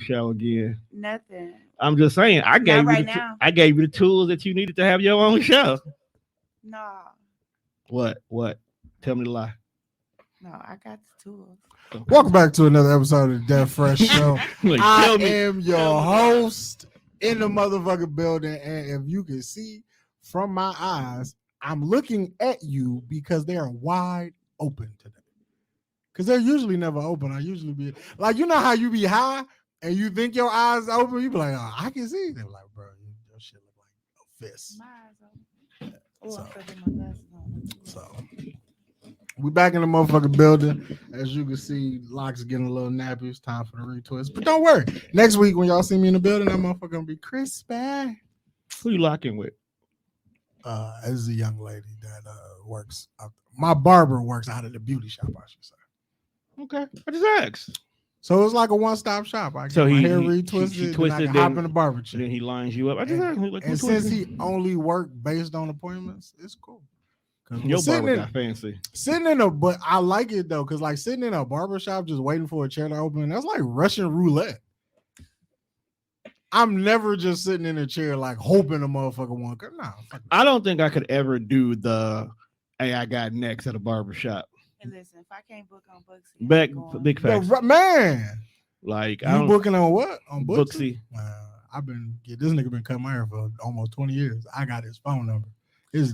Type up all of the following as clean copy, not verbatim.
show again? Nothing. I'm just saying. I gave Not you right now. I gave you the tools that you needed to have your own show. No. What? Tell me the lie. No, I got the tools. Welcome back to another episode of the Death Fresh Show. Like, I tell me- am your host in the motherfucking building, and if you can see from my eyes, I'm looking at you because they are wide open today. Because they're usually never open. I usually be like, you know how you be high and you think your eyes open, you be like, oh, I can see. They're like, bro, your shit look like a fist. My eyes open. Oh, So- I'm putting my glasses on. So we back in the motherfucking building. As you can see, Locke's getting a little nappy. It's time for the retwist. But don't worry. Next week when y'all see me in the building, that motherfucker gonna be crispy. Who you locking with? This is a young lady that works. My barber works out of the beauty shop, I should say. Okay, I just asked. So it's like a one-stop shop. I get So my he- hair he- retwisted, she and I twisted, can hop then- in the barber And chair. then he lines you up. I just asked. Like, And who since twisted? he only worked based on appointments, it's cool. 'Cause Your sitting barber in- got fancy. Sitting in a, but I like it though, because like sitting in a barber shop just waiting for a chair to open, that's like Russian roulette. I'm never just sitting in a chair like hoping a motherfucker won't come. Nah, fuck that. I don't think I could ever do the hey, I got next at a barber shop. And listen, if I can't book on Booksy, Big facts. Man, Like I you don't booking on what? On Booksy? Booksy. This nigga been cutting my hair for almost 20 years. I got his phone number.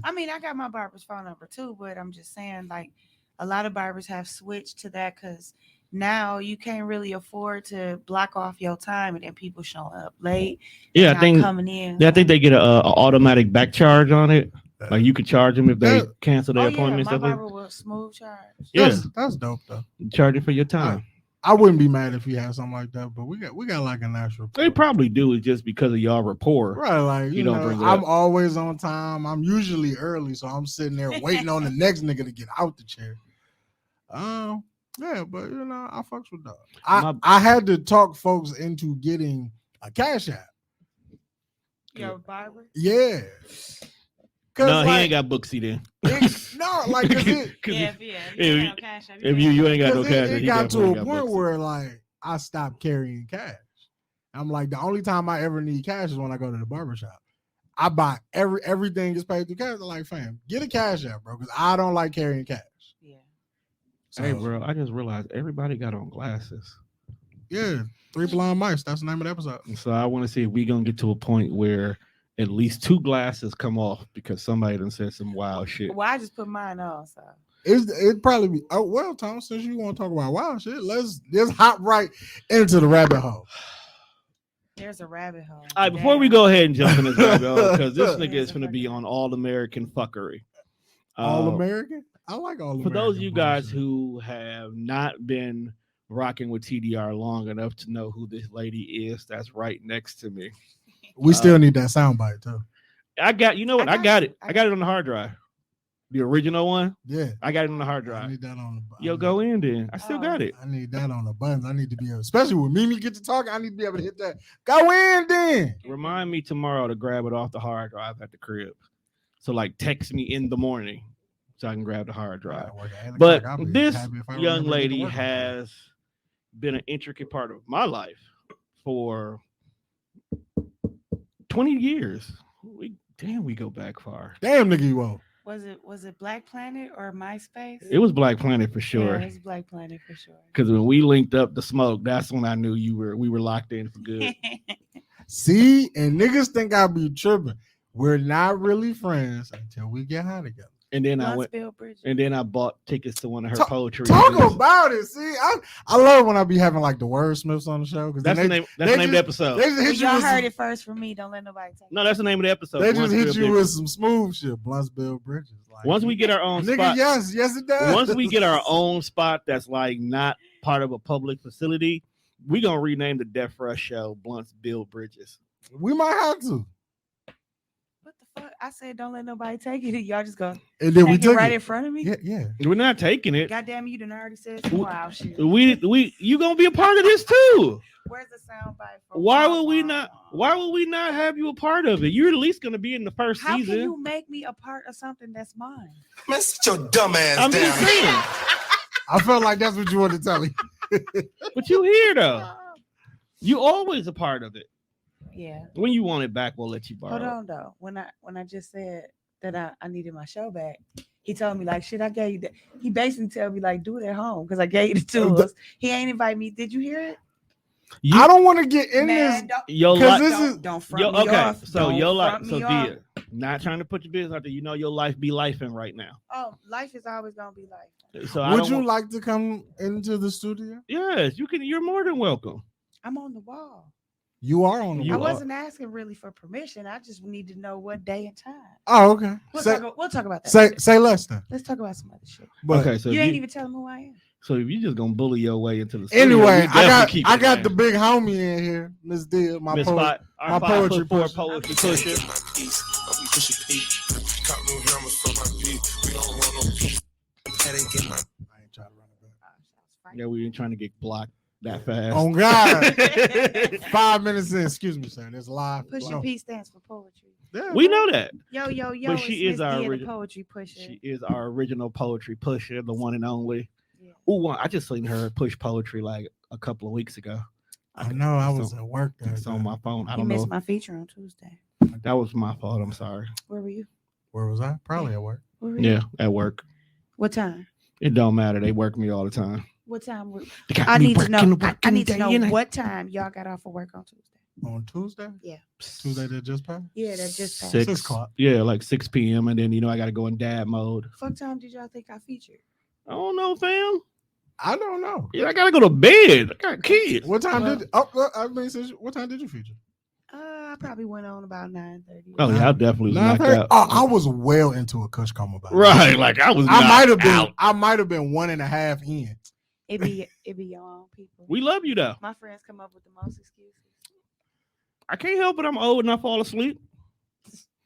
I mean, I got my barber's phone number too, but I'm just saying, like, a lot of barbers have switched to that because now you can't really afford to block off your time and then people showing up late. Yeah, I not think coming in. I think they get a automatic back charge on it. Like you could charge them if they cancel their appointment. My Stuff like barber will smooth charge. yeah, That's dope though. charge it for your time. I wouldn't be mad if he had something like that, but we got like a natural. They probably do it just because of y'all rapport. Right, like You don't know, bring it I'm up. always on time. I'm usually early, so I'm sitting there waiting on the next nigga to get out the chair. Yeah, but you know, I fucks with that. I had to talk folks into getting a cash app. Your barber? Yeah. No, he ain't got Booksy then. No, like 'cause it, if you ain't got no cash, it he got to definitely a got point Booksy. where like I stopped carrying cash. I'm like, the only time I ever need cash is when I go to the barbershop. I buy everything is paid through cash. I'm like, fam, get a cash app, bro, because I don't like carrying cash. Yeah. So, Hey, bro, I just realized everybody got on glasses. yeah, 3 Blind Mice. That's the name of the episode. And so I want to see if we gonna get to a point where at least 2 glasses come off because somebody done said some wild shit. Well, I just put mine on, so. It'd probably be well, Tom, since you want to talk about wild shit, let's hop right into the rabbit hole. There's a rabbit hole. All right, before we go ahead and jump in this rabbit hole, because this nigga There's is a going to be rabbit on All American Fuckery. All American? I like all For American. those of you guys bullshit. who have not been rocking with TDR long enough to know who this lady is, that's right next to me. We still need that soundbite too. I got, you know what? I got it. I I got it on the hard drive. The original one, Yeah. I got it on the hard I drive. need that on the Yo, go in then. I still got it. I need that on the buttons. I need to be able, especially when Mimi get to talking, I need to be able to hit that. Go in then. Remind me tomorrow to grab it off the hard drive at the crib. So like text me in the morning so I can grab the hard drive. But this young lady has been an intricate part of my life for 20 years. We go back far. Damn nigga you old. Was it Black Planet or MySpace? It was Black Planet for sure. Yeah, it's Black Planet for sure. Because when we linked up the smoke, that's when I knew we were locked in for good. See, and niggas think I be tripping. We're not really friends until we get high together. And then I Once went Bill Bridges. and then I bought tickets to one of her Talk- poetry. Talk events. about it. See, I love when I be having like the wordsmiths on the show because That's the name. That's the name of the episode. They just Well, hit you y'all with heard some, it first from me. Don't let nobody take No, that's the name of the episode. they just Once hit Bill you Bridges. with some smooth shit. Blunts Bill Bridges. Like, Once we get our own nigga, spot. yes, it does. Once we get our own spot that's like not part of a public facility, we gonna rename the Death Rush Show Blunts Bill Bridges. we might have to. What the fuck? I said don't let nobody take it. Y'all just go And then we take it took right it. in front of me. Yeah. We're not taking it. Goddamn, you done already said some wild shit. You gonna be a part of this too. Where's the soundbite from? Why would we not? Why would we not have you a part of it? You're at least gonna be in the first How season. can you make me a part of something that's mine? Man, sit your dumb ass I'm down. just saying. I felt like that's what you wanted to tell me. But you here though. You always a part of it. Yeah. When you want it back, we'll let you borrow. Hold on though. When I just said that I needed my show back, he told me like, shit, I gave you that. He basically told me like, do it at home because I gave you the tools. He ain't invite me. Did you hear it? I don't want to get in Man, this. Your Because life, this is don't front me off. So Don't your life, front so me off. dear, not trying to put your business out there. You know your life be lifing right now. Oh, life is always gonna be life. So Would you like to come into the studio? Yes, you can. You're more than welcome. I'm on the wall. You are on the You I wall. are. wasn't asking really for permission. I just need to know what day and time. Oh, okay. We'll talk about that. Say less then. Let's talk about some other shit. But Okay, so You ain't even telling who I am. So if you just gonna bully your way into the studio, anyway, you definitely keep I it, got man. the big homie in here, Miss Deal, my Miss poet. Spot, our my poetry 5'4" pusher. poetry pusher. I ain't trying to run it back. Yeah, we ain't trying to get blocked that fast. Oh God. 5 minutes in. Excuse me, sir. There's live. Pusha P stands for poetry. Yeah, We know that. Yo, But it's she is Miss our D, the original- poetry pusher. She is our original poetry pusher, the one and only. Yeah. Ooh, I just seen her push poetry like a couple of weeks ago. I know. I was So- at work there. It's on my phone. I You don't know. missed my feature on Tuesday. That was my fault. I'm sorry. Where were you? Where was I? Probably at work. Where were you? Yeah, at work. What time? It don't matter. They work me all the time. What time? They got I me need to know. working, I working need to day know and night. what time y'all got off of work on Tuesday. On Tuesday? Yeah. Tuesday that just passed? Yeah, that just passed. 6 o'clock. Yeah, like 6 p.m. And then I got to go in dad mode. Fuck time did y'all think I featured? I don't know, fam. I don't know. Yeah, I gotta go to bed. I got kids. What time Well- did what time did you feature? I probably went on about 9:30. Oh yeah, I definitely was knocked 9:30? out. Oh, I was well into a Kush Coma about it. Right, like I was. I might have knocked been. out. I might have been 1.5 in. It be your own people. We love you though. My friends come up with the most excuses. I can't help it. I'm old and I fall asleep.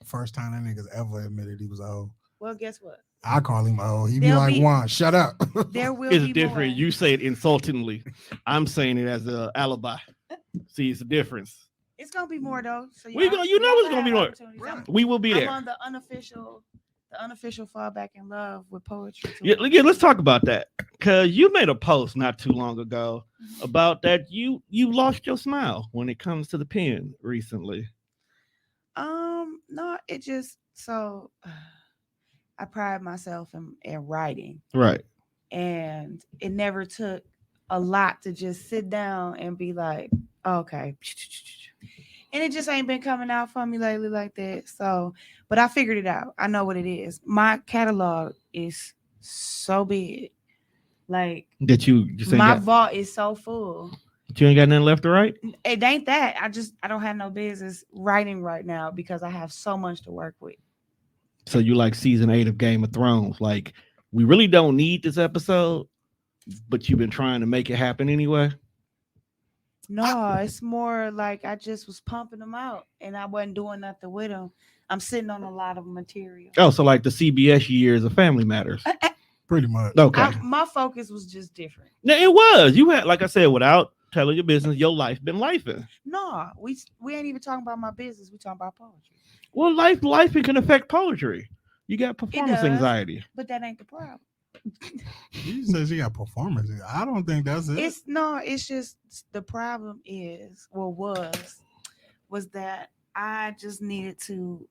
First time that niggas ever admitted he was old. Well, guess what? I call him old. He be There'll like, be- Juan, shut up. There will It's be different. more. You say it insultingly. I'm saying it as an alibi. See, it's a difference. It's gonna be more though. So We gonna- you know y'all it's gonna be have more. opportunities. Right. We will be I'm there. on the unofficial Fall Back in Love with poetry. tour. Yeah, let's talk about that. Cause you made a post not too long ago about that you lost your smile when it comes to the pen recently. No, it just so I pride myself in writing, Right. and it never took a lot to just sit down and be like, okay, and it just ain't been coming out for me lately like that. So, but I figured it out. I know what it is. My catalog is so big, like That you just ain't my got, vault is so full. you ain't got nothing left to write. It ain't that. I don't have no business writing right now because I have so much to work with. So you like season 8 of Game of Thrones. Like, we really don't need this episode, but you've been trying to make it happen anyway. No, it's more like I just was pumping them out and I wasn't doing nothing with them. I'm sitting on a lot of material. Oh, so like the CBS years of Family Matters. Pretty much. Okay. My focus was just different. Now, it was. You had, like I said, without telling your business, your life been lifing. No, we ain't even talking about my business. We talking about poetry. Well, life can affect poetry. You got performance does. anxiety. But that ain't the problem. She says she got performance. I don't think that's it. It's just the problem was that I just needed to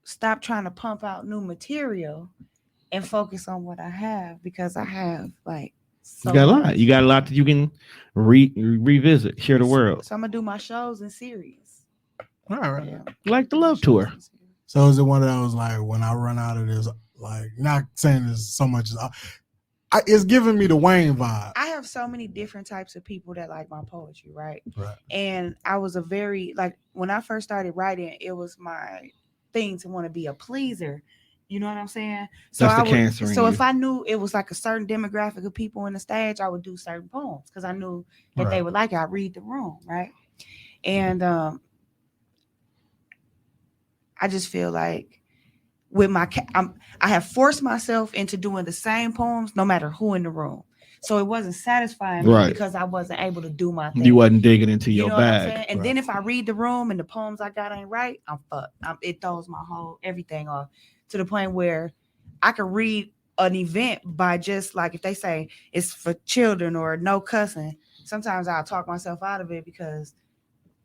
stop trying to pump out new material and focus on what I have because I have like so You got a lot. much. You got a lot that you can revisit, share the world. So I'm gonna do my shows in series. All right. Yeah. Like the Love Tour. So is it one of those like when I run out of this, like not saying there's so much as it's giving me the Wayne vibe. I have so many different types of people that like my poetry, right? Right. And I was when I first started writing, it was my thing to want to be a pleaser. You know what I'm saying? That's the Cancer in So you. if I knew it was like a certain demographic of people in the stage, I would do certain poems because I knew that they Right. would like it. I read the room, right? And I just feel like with I have forced myself into doing the same poems no matter who in the room. So it wasn't satisfying me Right. because I wasn't able to do my thing. You wasn't digging into You your know what I'm bag. saying? And then if I read the room and the poems I got ain't right, I'm fucked. It throws my whole everything off to the point where I could read an event by just like if they say it's for children or no cussing. Sometimes I'll talk myself out of it because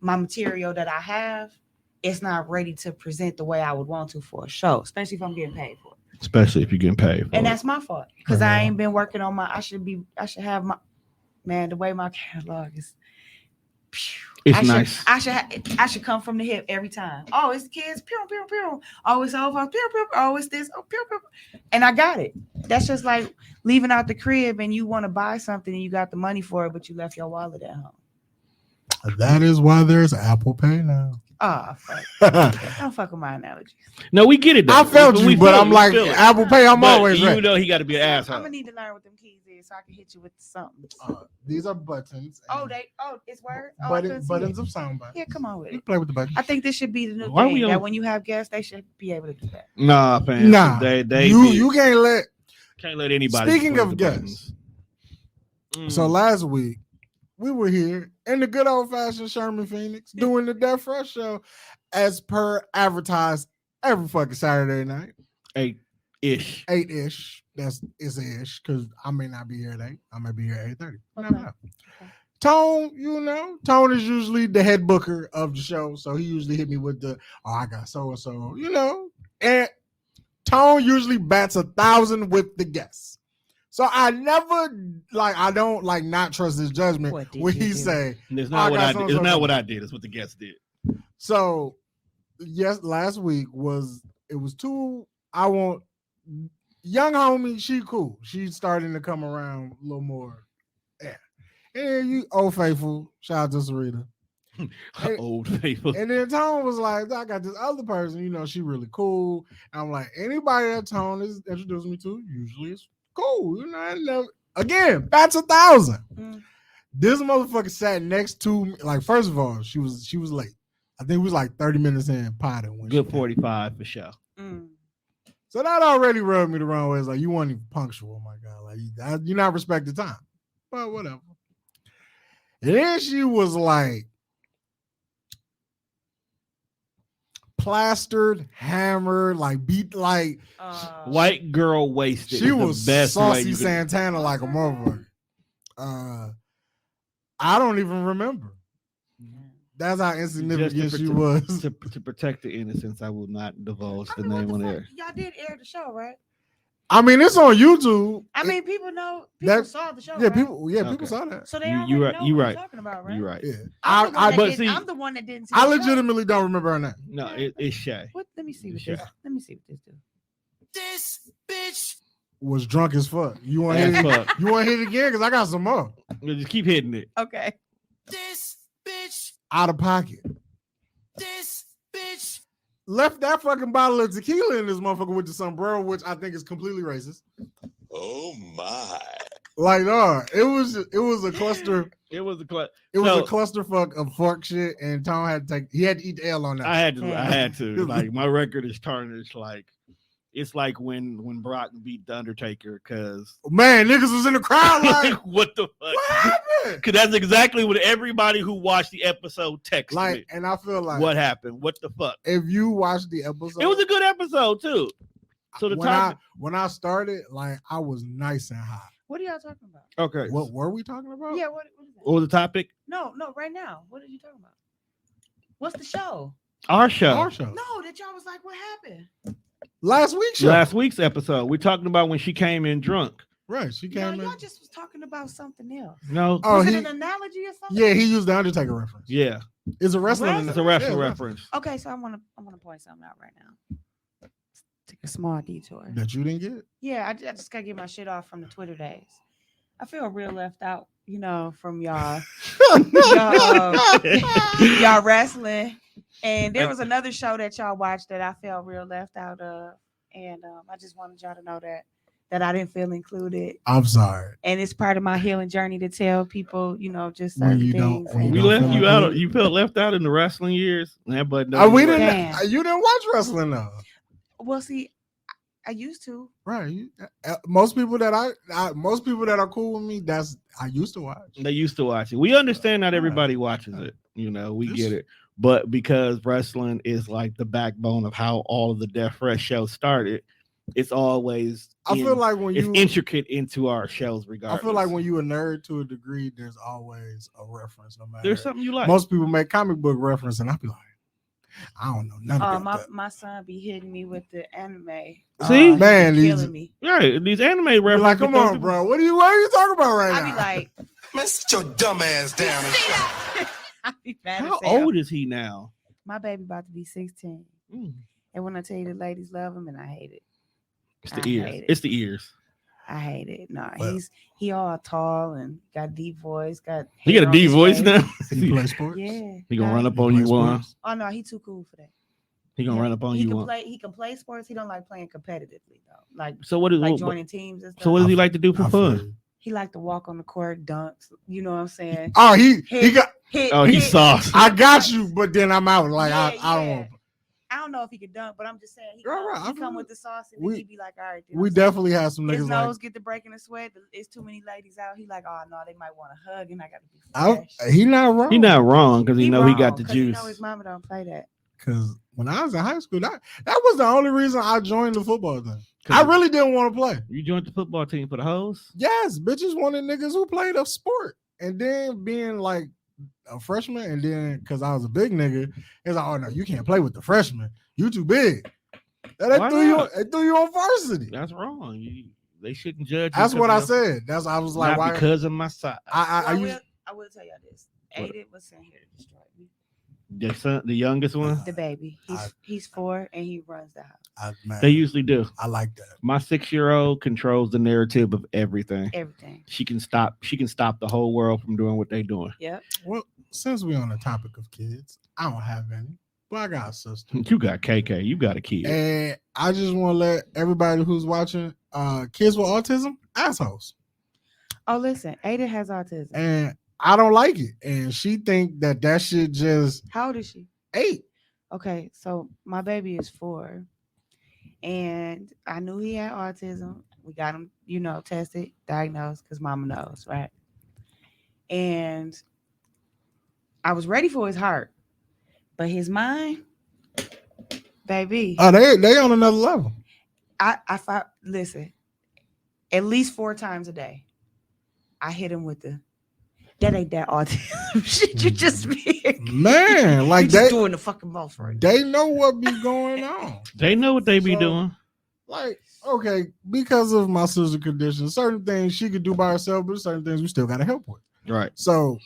my material that I have, it's not ready to present the way I would want to for a show, especially if I'm getting paid for it. Especially if you're getting paid for And it. that's my fault because I ain't been working on I should have my, man, the way my catalog is. It's nice. I should come from the hip every time. Oh, it's the kids. Pew, pew, pew. Oh, it's over. Pew, pew. Oh, it's this. Oh, pew, pew. And I got it. That's just like leaving out the crib and you want to buy something and you got the money for it, but you left your wallet at home. That is why there's Apple Pay now. Oh, fuck. Don't fuck with my analogies. No, we get it. Though. I felt you, but I'm like, Apple Pay, I'm always right. ready. You know he got to be an asshole. I'm going to need to learn what them keys is so I can hit you with something. These are buttons. It's words? Buttons of soundbite. Yeah, come on with You it. play with the buttons. I think this should be the new thing, that when you have guests, they should be able to do that. Nah, fam. Nah. You can't let anybody. Speaking of guests. So last week, we were here in the good old-fashioned Sherman Phoenix doing the Death Fresh show as per advertised every fucking Saturday night. 8-ish. 8-ish. That's ish because I may not be here at 8. I might be here at 8:30. Okay. Tone, Tone is usually the head booker of the show. So he usually hit me with I got so-and-so, And Tone usually bats 1,000 with the guests. So I don't not trust his judgment when he say, it's not what I did. It's not what I did. It's what the guests did. So yes, last week was 2. I want young homie. She cool. She's starting to come around a little more. Yeah. And you Old Faithful. Shout out to Sarita. Old Faithful. And then Tone was like, I got this other person, she really cool. And I'm like, anybody that Tone is introducing me to usually is cool. I never, again, that's 1,000. This motherfucker sat next to me. Like, first of all, she was late. I think it was like 30 minutes in potting. Good 45 for sure. So that already rubbed me the wrong way. It's like, you weren't even punctual, my God. Like, you're not respecting time. But whatever. And then she was like, plastered, hammered, beat, white girl wasted. She was best Saucy Santana like a motherfucker. I don't even remember. That's how insignificant she was. To protect the innocence, I will not divulge the name on air. Y'all did air the show, right? I mean, it's on YouTube. I mean, people saw the show. Yeah, right? people saw that. So they already know what you're talking about, right? You're right. Yeah. I'm the one that didn't see I legitimately don't remember her name. No, it's Shay. Let me see what this. Let me see what this do. This bitch was drunk as fuck. You want to hit it? You want to hit it again? Because I got some more. Just keep hitting it. Okay. This bitch out of pocket. This bitch left that fucking bottle of tequila in this motherfucker with the sombrero, which I think is completely racist. Oh my! It was a cluster. It was a clusterfuck of fuck shit, and Tom had to eat the L on that. I had to. My record is tarnished. It's like when Brock beat the Undertaker, because niggas was in the crowd like what the fuck? What happened? Because that's exactly what everybody who watched the episode texted me. And I feel like what happened? What the fuck? If you watched the episode, it was a good episode too. So when I started, I was nice and high. What are y'all talking about? Okay, what were we talking about? Yeah, what is that? What was the topic? No, right now. What are you talking about? What's the show? Our show. No, that y'all was like, what happened? Last week's show. Last week's episode. We're talking about when she came in drunk. Right, she came in. Y'all just was talking about something else. No. Was it an analogy or something? Yeah, he used the Undertaker reference. Yeah. It's a wrestling. It's a wrestling reference. Okay, so I want to point something out right now. Take a small detour. That you didn't get? Yeah, I just gotta get my shit off from the Twitter days. I feel real left out, from y'all. y'all wrestling. And there was another show that y'all watched that I felt real left out of. And I just wanted y'all to know that I didn't feel included. I'm sorry. And it's part of my healing journey to tell people, just certain things. We left you out. You felt left out in the wrestling years. But you didn't watch wrestling though. Well, see, I used to. Right. Most people that are cool with me, I used to watch. They used to watch it. We understand not everybody watches it. We get it. But because wrestling is like the backbone of how all of the Death Fresh shows started, it's always. I feel like when it's you intricate into our shows, I regardless. feel like when you a nerd to a degree, there's always a reference. No matter there's something you like. most people make comic book reference, and I be like, I don't know none about that. My son be hitting me with the anime. See? He Man, be these- killing me. Right, these anime Be references. like, come on, bro. What are you talking about right I now? be like, Man, sit your dumb ass down. I be mad How as hell. old is he now? My baby about to be 16. And when I tell you the ladies love him, and I hate it. It's I the ears. hate it. It's the ears. I hate it. No, Well- he all tall and got deep voice. He got hair a on deep his voice face. now. You play sports? Yeah. He gonna Huh? run up You on play you one. sports? Oh no, he too cool for that. He gonna run up on he you can one. play. He can play sports. He don't like playing competitively though. Like So what is like what, joining teams and stuff. so what does he like to do for I feel fun? you. He like to walk on the court, dunks. You know what I'm saying? Oh, he Hit- got. Hit, Oh, he's hit. sauce. I got you, but then I'm out. Like I don't Yeah. want. I don't know if he could dunk, but I'm just saying he Right, right, I come feel with the sauce and we- then he be like, all right. then We I'm sorry. definitely have some His niggas nose like. get to breaking a sweat. It's too many ladies out. He like, oh no, they might want to hug, and I got to be fresh. He not wrong. He not wrong because he know he got wrong, the 'cause He juice. know his mama don't play that. Because when I was in high school, that was the only reason I joined the football thing. I really didn't want to play. You joined the football team for the hoes? Yes, bitches wanted niggas who played a sport. And then being like a freshman, and then because I was a big nigga, it's like, oh no, you can't play with the freshmen. You too big. They Why threw you, not? they threw you on varsity. That's wrong. They shouldn't judge. you That's what I because of your- said. That's I was like, Not why? because of my size. I Well, used I will tell you this. What? Aiden was sent here to destroy me. The son, the youngest one. The baby. He's 4 and he runs the house. man, They usually do. I like that. My 6-year-old controls the narrative of everything. Everything. She can stop the whole world from doing what they doing. Yep. Well, since we're on the topic of kids, I don't have any, but I got a sister. You got KK. You got a kid. And I just want to let everybody who's watching, kids with autism, assholes. Oh, listen, Aiden has autism. And I don't like it. And she think that shit just How old is she? 8. Okay, so my baby is 4, and I knew he had autism. We got him, tested, diagnosed, because mama knows, right? And I was ready for his heart, but his mind, baby, Oh, they on another level. I thought, listen, at least 4 times a day, I hit him with that ain't that autism shit you just made. Man, like You just they doing the fucking most right. they know what be going on. They know what they be So- doing. Like, okay, because of my sister's condition, certain things she could do by herself, but certain things we still gotta help with. Right. So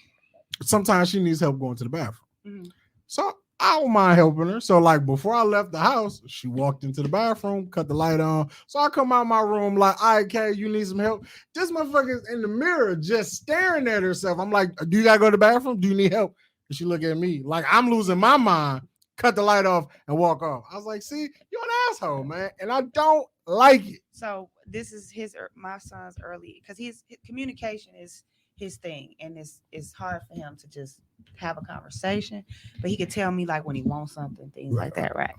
sometimes she needs help going to the bathroom. Mhm. So I don't mind helping her. So like before I left the house, she walked into the bathroom, cut the light on. So I come out my room like, all right, Kay, you need some help. This motherfucker's in the mirror just staring at herself. I'm like, do you gotta go to the bathroom? Do you need help? And she look at me like I'm losing my mind, cut the light off and walk off. I was like, see, you're an asshole, man. And I don't like it. So this is my son's early, because his communication is his thing, and it's hard for him to just have a conversation, but he could tell me like when he wants something, things like that, right?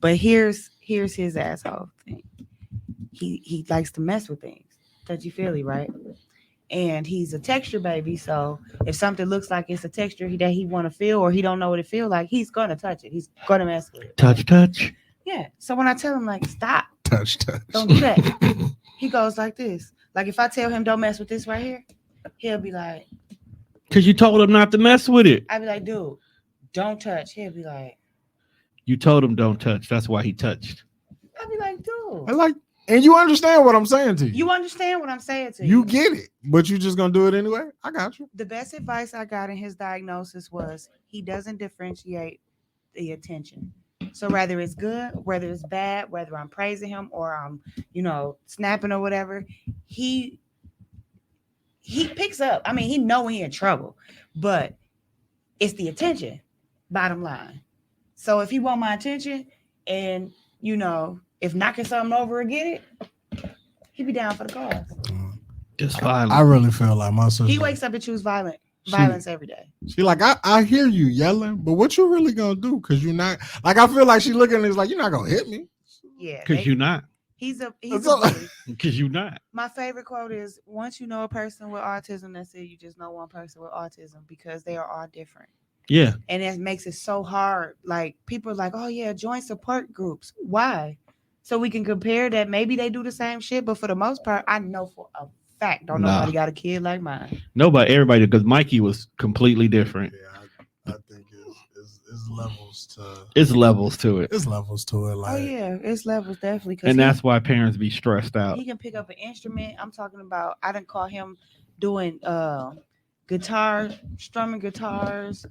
But here's his asshole thing. He likes to mess with things, touchy feely, right? And he's a texture baby, so if something looks like it's a texture that he want to feel, or he don't know what it feel like, he's gonna touch it. He's gonna mess with it. Touch. Yeah. So when I tell him like stop, Touch. don't do that, he goes like this. Like if I tell him don't mess with this right here, he'll be like, Because you told him not to mess with it. I'd be like, dude, don't touch. He'll be like, You told him don't touch. That's why he touched. I'd be like, I dude, like, and you understand what I'm saying to you. you understand what I'm saying to You you? get it, but you just gonna do it anyway. I got you. The best advice I got in his diagnosis was he doesn't differentiate the attention. So whether it's good, whether it's bad, whether I'm praising him or I'm, snapping or whatever, he picks up. I mean, he know he in trouble, but it's the attention, bottom line. So if he want my attention and, if knocking something over or get it, he be down for the cause. Just violent. I really feel like my sister. He wakes up and choose violence every day. She like, I hear you yelling, but what you really gonna do? Cause you're not like, I feel like she looking at me like, you're not gonna hit me. Yeah. Because you're not. He's a That's all- bully. Because you're not. My favorite quote is, once you know a person with autism, that's it. You just know one person with autism, because they are all different. Yeah. And it makes it so hard. Like people are like, oh yeah, join support groups. Why? so we can compare that. Maybe they do the same shit, but for the most part, I know for a fact, don't Nah. nobody got a kid like mine. Nobody, everybody, because Mikey was completely different. Yeah, I think it's levels to. It's levels to it. It's levels to it. Like, Oh yeah, it's levels definitely. And that's why parents be stressed out. He can pick up an instrument. I'm talking about. I didn't call him doing guitar, strumming guitars,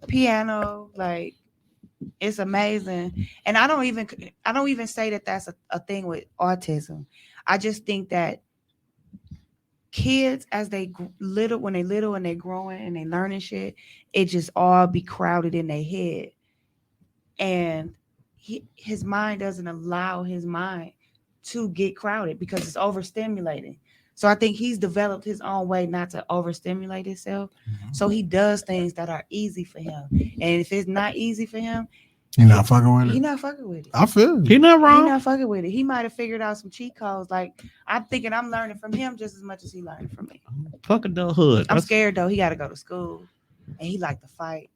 piano. Like it's amazing. And I don't even say that that's a thing with autism. I just think that kids, as they when they little and they growing and they learning shit, it just all be crowded in their head, and his mind doesn't allow his mind to get crowded because it's overstimulating. So I think he's developed his own way not to overstimulate himself. Mm-hmm. So he does things that are easy for him, and if it's not easy for him, he's not fucking with it. He's not fucking with it. I feel he not wrong. He's not fucking with it. He might have figured out some cheat codes. Like I'm thinking, I'm learning from him just as much as he learning from me. Fucking the hood. I'm scared though. He got to go to school, and he like to fight.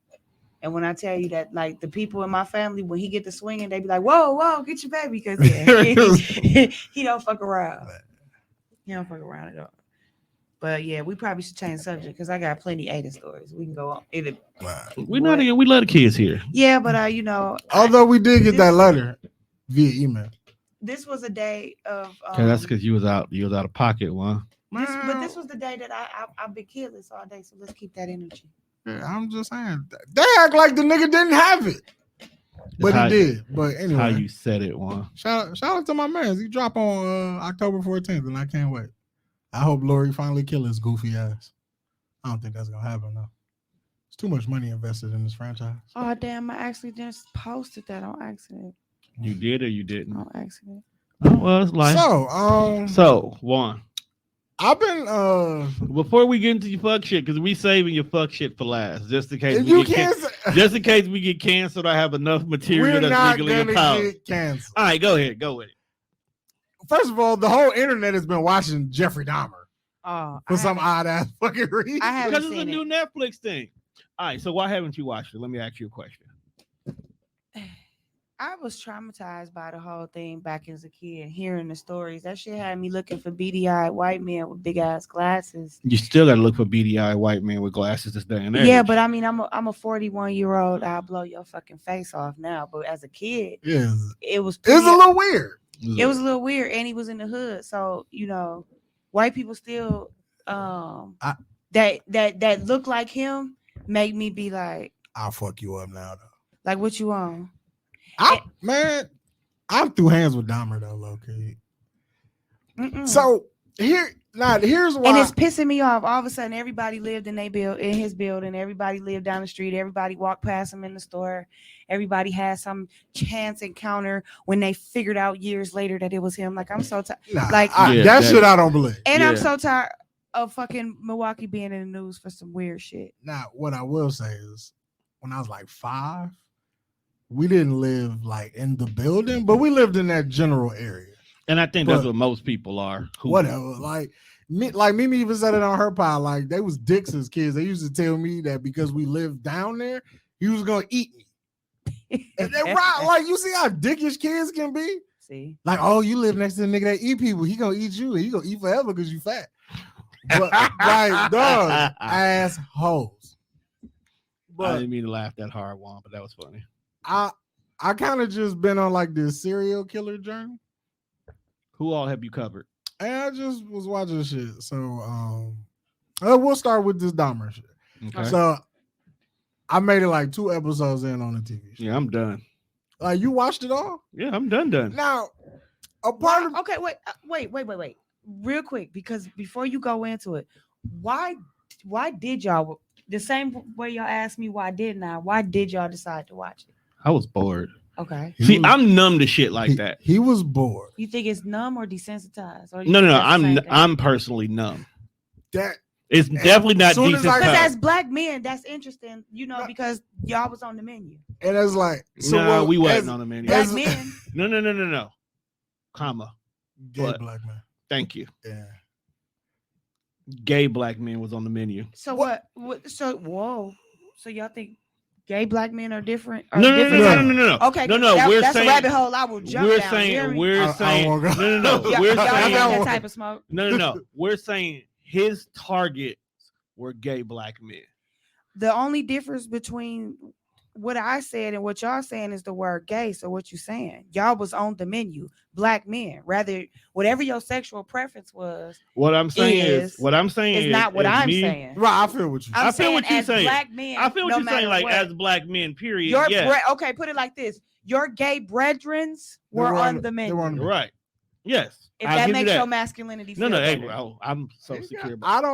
And when I tell you that, like the people in my family, when he get to swinging, they be like, "Whoa, get your baby," because he don't fuck around. He don't fuck around at all. But yeah, we probably should change the subject because I got plenty Aiden stories. We can go on. We let the kids here. Yeah, but although we did get that letter via email. This was a day of. That's because you was out of pocket, one. But this was the day that I've been careless all day. So let's keep that energy. Yeah, I'm just saying. They act like the nigga didn't have it. But he did. But anyway. How you said it, one. Shout out to my man. He dropped on October 14th, and I can't wait. I hope Lori finally kill his goofy ass. I don't think that's going to happen, though. There's too much money invested in this franchise. Oh, damn. I actually just posted that on accident. You did or you didn't? On accident. Oh, well, it's life. So, one. I've been before we get into your fuck shit, because we saving your fuck shit for last, just in case just in case we get canceled. I have enough material that's legally empowered. All right, go ahead, go with it. First of all, the whole internet has been watching Jeffrey Dahmer for some odd ass fucking reason. Because it's a new Netflix thing. All right, so why haven't you watched it? Let me ask you a question. I was traumatized by the whole thing back as a kid, hearing the stories. That shit had me looking for beady-eyed white men with big ass glasses. You still gotta look for beady-eyed white men with glasses this day and age. Yeah, but I mean, I'm a 41-year-old. I'll blow your fucking face off now. But as a kid, it was a little weird. It was a little weird, and he was in the hood, so white people still that look like him make me be like, I'll fuck you up now though. Like what you on? I'm through hands with Dahmer though, low key. So here's why, and it's pissing me off. All of a sudden, everybody lived in his building. Everybody lived down the street. Everybody walked past him in the store. Everybody had some chance encounter when they figured out years later that it was him. Like I'm so tired. That shit I don't believe. And I'm so tired of fucking Milwaukee being in the news for some weird shit. Now, what I will say is, when I was like 5. We didn't live like in the building, but we lived in that general area. And I think that's what most people are. Whatever. Like Mimi even said it on her pod. Like they was dicks as kids. They used to tell me that because we lived down there, he was gonna eat me. And they right, like you see how dickish kids can be. See, like, oh, you live next to the nigga that eat people. He gonna eat you, and he gonna eat forever because you fat. But like, dog, assholes. But I didn't mean to laugh that hard, Juan, but that was funny. I kind of just been on like this serial killer journey. Who all have you covered? And I just was watching shit. So we'll start with this Dahmer shit. Okay. So I made it like 2 episodes in on the TV show. Yeah, I'm done. Like you watched it all? Yeah, I'm done. Now, a part of okay, wait. Real quick, because before you go into it, why did y'all the same way y'all asked me why didn't I? Why did y'all decide to watch it? I was bored. Okay. I'm numb to shit like that. He was bored. You think it's numb or desensitized? Or no. I'm personally numb. That it's definitely not desensitized. Because as black men, that's interesting, because y'all was on the menu. And it's like, we wasn't on the menu. Black men. No. Comma. Gay black man. Thank you. Yeah. Gay black men was on the menu. So what? So whoa. So y'all think gay black men are different? No. Okay, no. We're that's saying, a rabbit hole I will jump we're down. saying, we're saying, no. Y'all we're ain't saying, that type of smoke. no. We're saying his targets were gay black men. The only difference between what I said and what y'all saying is the word gay. So what you saying? Y'all was on the menu, black men. Rather, whatever your sexual preference was. What I'm saying is not what I'm saying. Right, I feel what you. I feel what you're saying. Black men, I feel what you're saying. Like as black men, period. Okay, put it like this: your gay brethrens were on the menu. Right. Yes. If that makes your masculinity feel better. Hey, I'm so secure about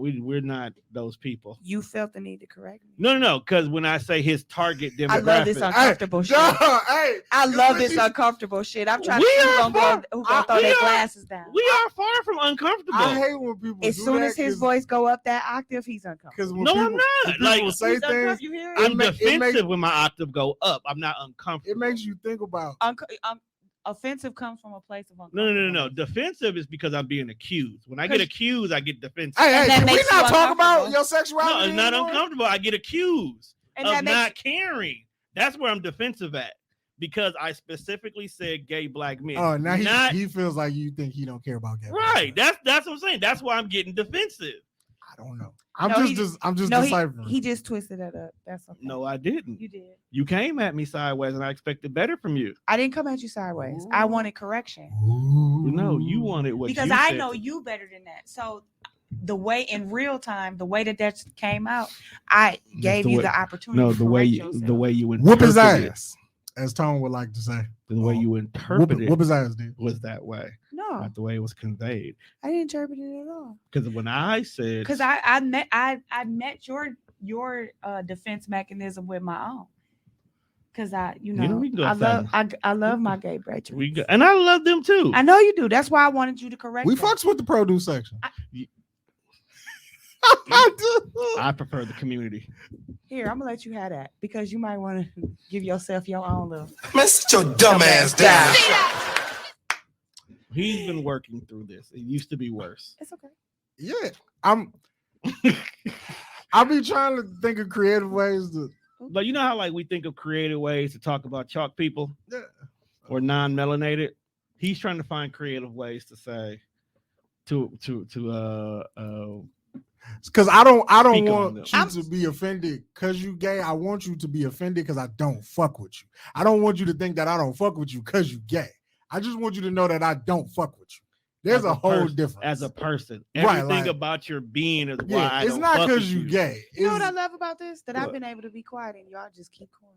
we're not those people. You felt the need to correct me. No, because when I say his target demographic, I love this uncomfortable shit. I love this uncomfortable shit. I'm trying to see who gonna throw their glasses down. We are far from uncomfortable. I hate when people as soon as his voice go up that octave, he's uncomfortable. No, I'm not. Like people say things, I'm defensive when my octave go up. I'm not uncomfortable. It makes you think about offensive comes from a place of uncomfortable. No. Defensive is because I'm being accused. When I get accused, I get defensive. Hey, we not talking about your sexuality. No, it's not uncomfortable. I get accused of not caring. That's where I'm defensive at because I specifically said gay black men. Oh, now he feels like you think he don't care about gay. Right. That's what I'm saying. That's why I'm getting defensive. I don't know. I'm just deciphering. He just twisted it up. That's okay. No, I didn't. You did. You came at me sideways, and I expected better from you. I didn't come at you sideways. I wanted correction. No, you wanted what? Because I know you better than that. So the way in real time, the way that came out, I gave you the opportunity. No, the way you whoop his ass, as Tone would like to say. The way you interpreted whoop his ass, dude, was that way. No, not the way it was conveyed. I didn't interpret it at all. Because when I said, because I met your defense mechanism with my own. Because I love my gay brethren. And I love them too. I know you do. That's why I wanted you to correct. We fucks with the produce section. I prefer the community. Here, I'm gonna let you have that because you might want to give yourself your own little. Man, sit your dumb ass down. He's been working through this. It used to be worse. It's okay. Yeah, I'll be trying to think of creative ways to. But you know how like we think of creative ways to talk about chalk people, or non-melanated. He's trying to find creative ways to say because I don't want you to be offended because you gay. I want you to be offended because I don't fuck with you. I don't want you to think that I don't fuck with you because you gay. I just want you to know that I don't fuck with you. There's a whole difference. As a person, everything about your being is why I don't fuck with you. It's not because you gay. You know what I love about this? That I've been able to be quiet and y'all just keep going.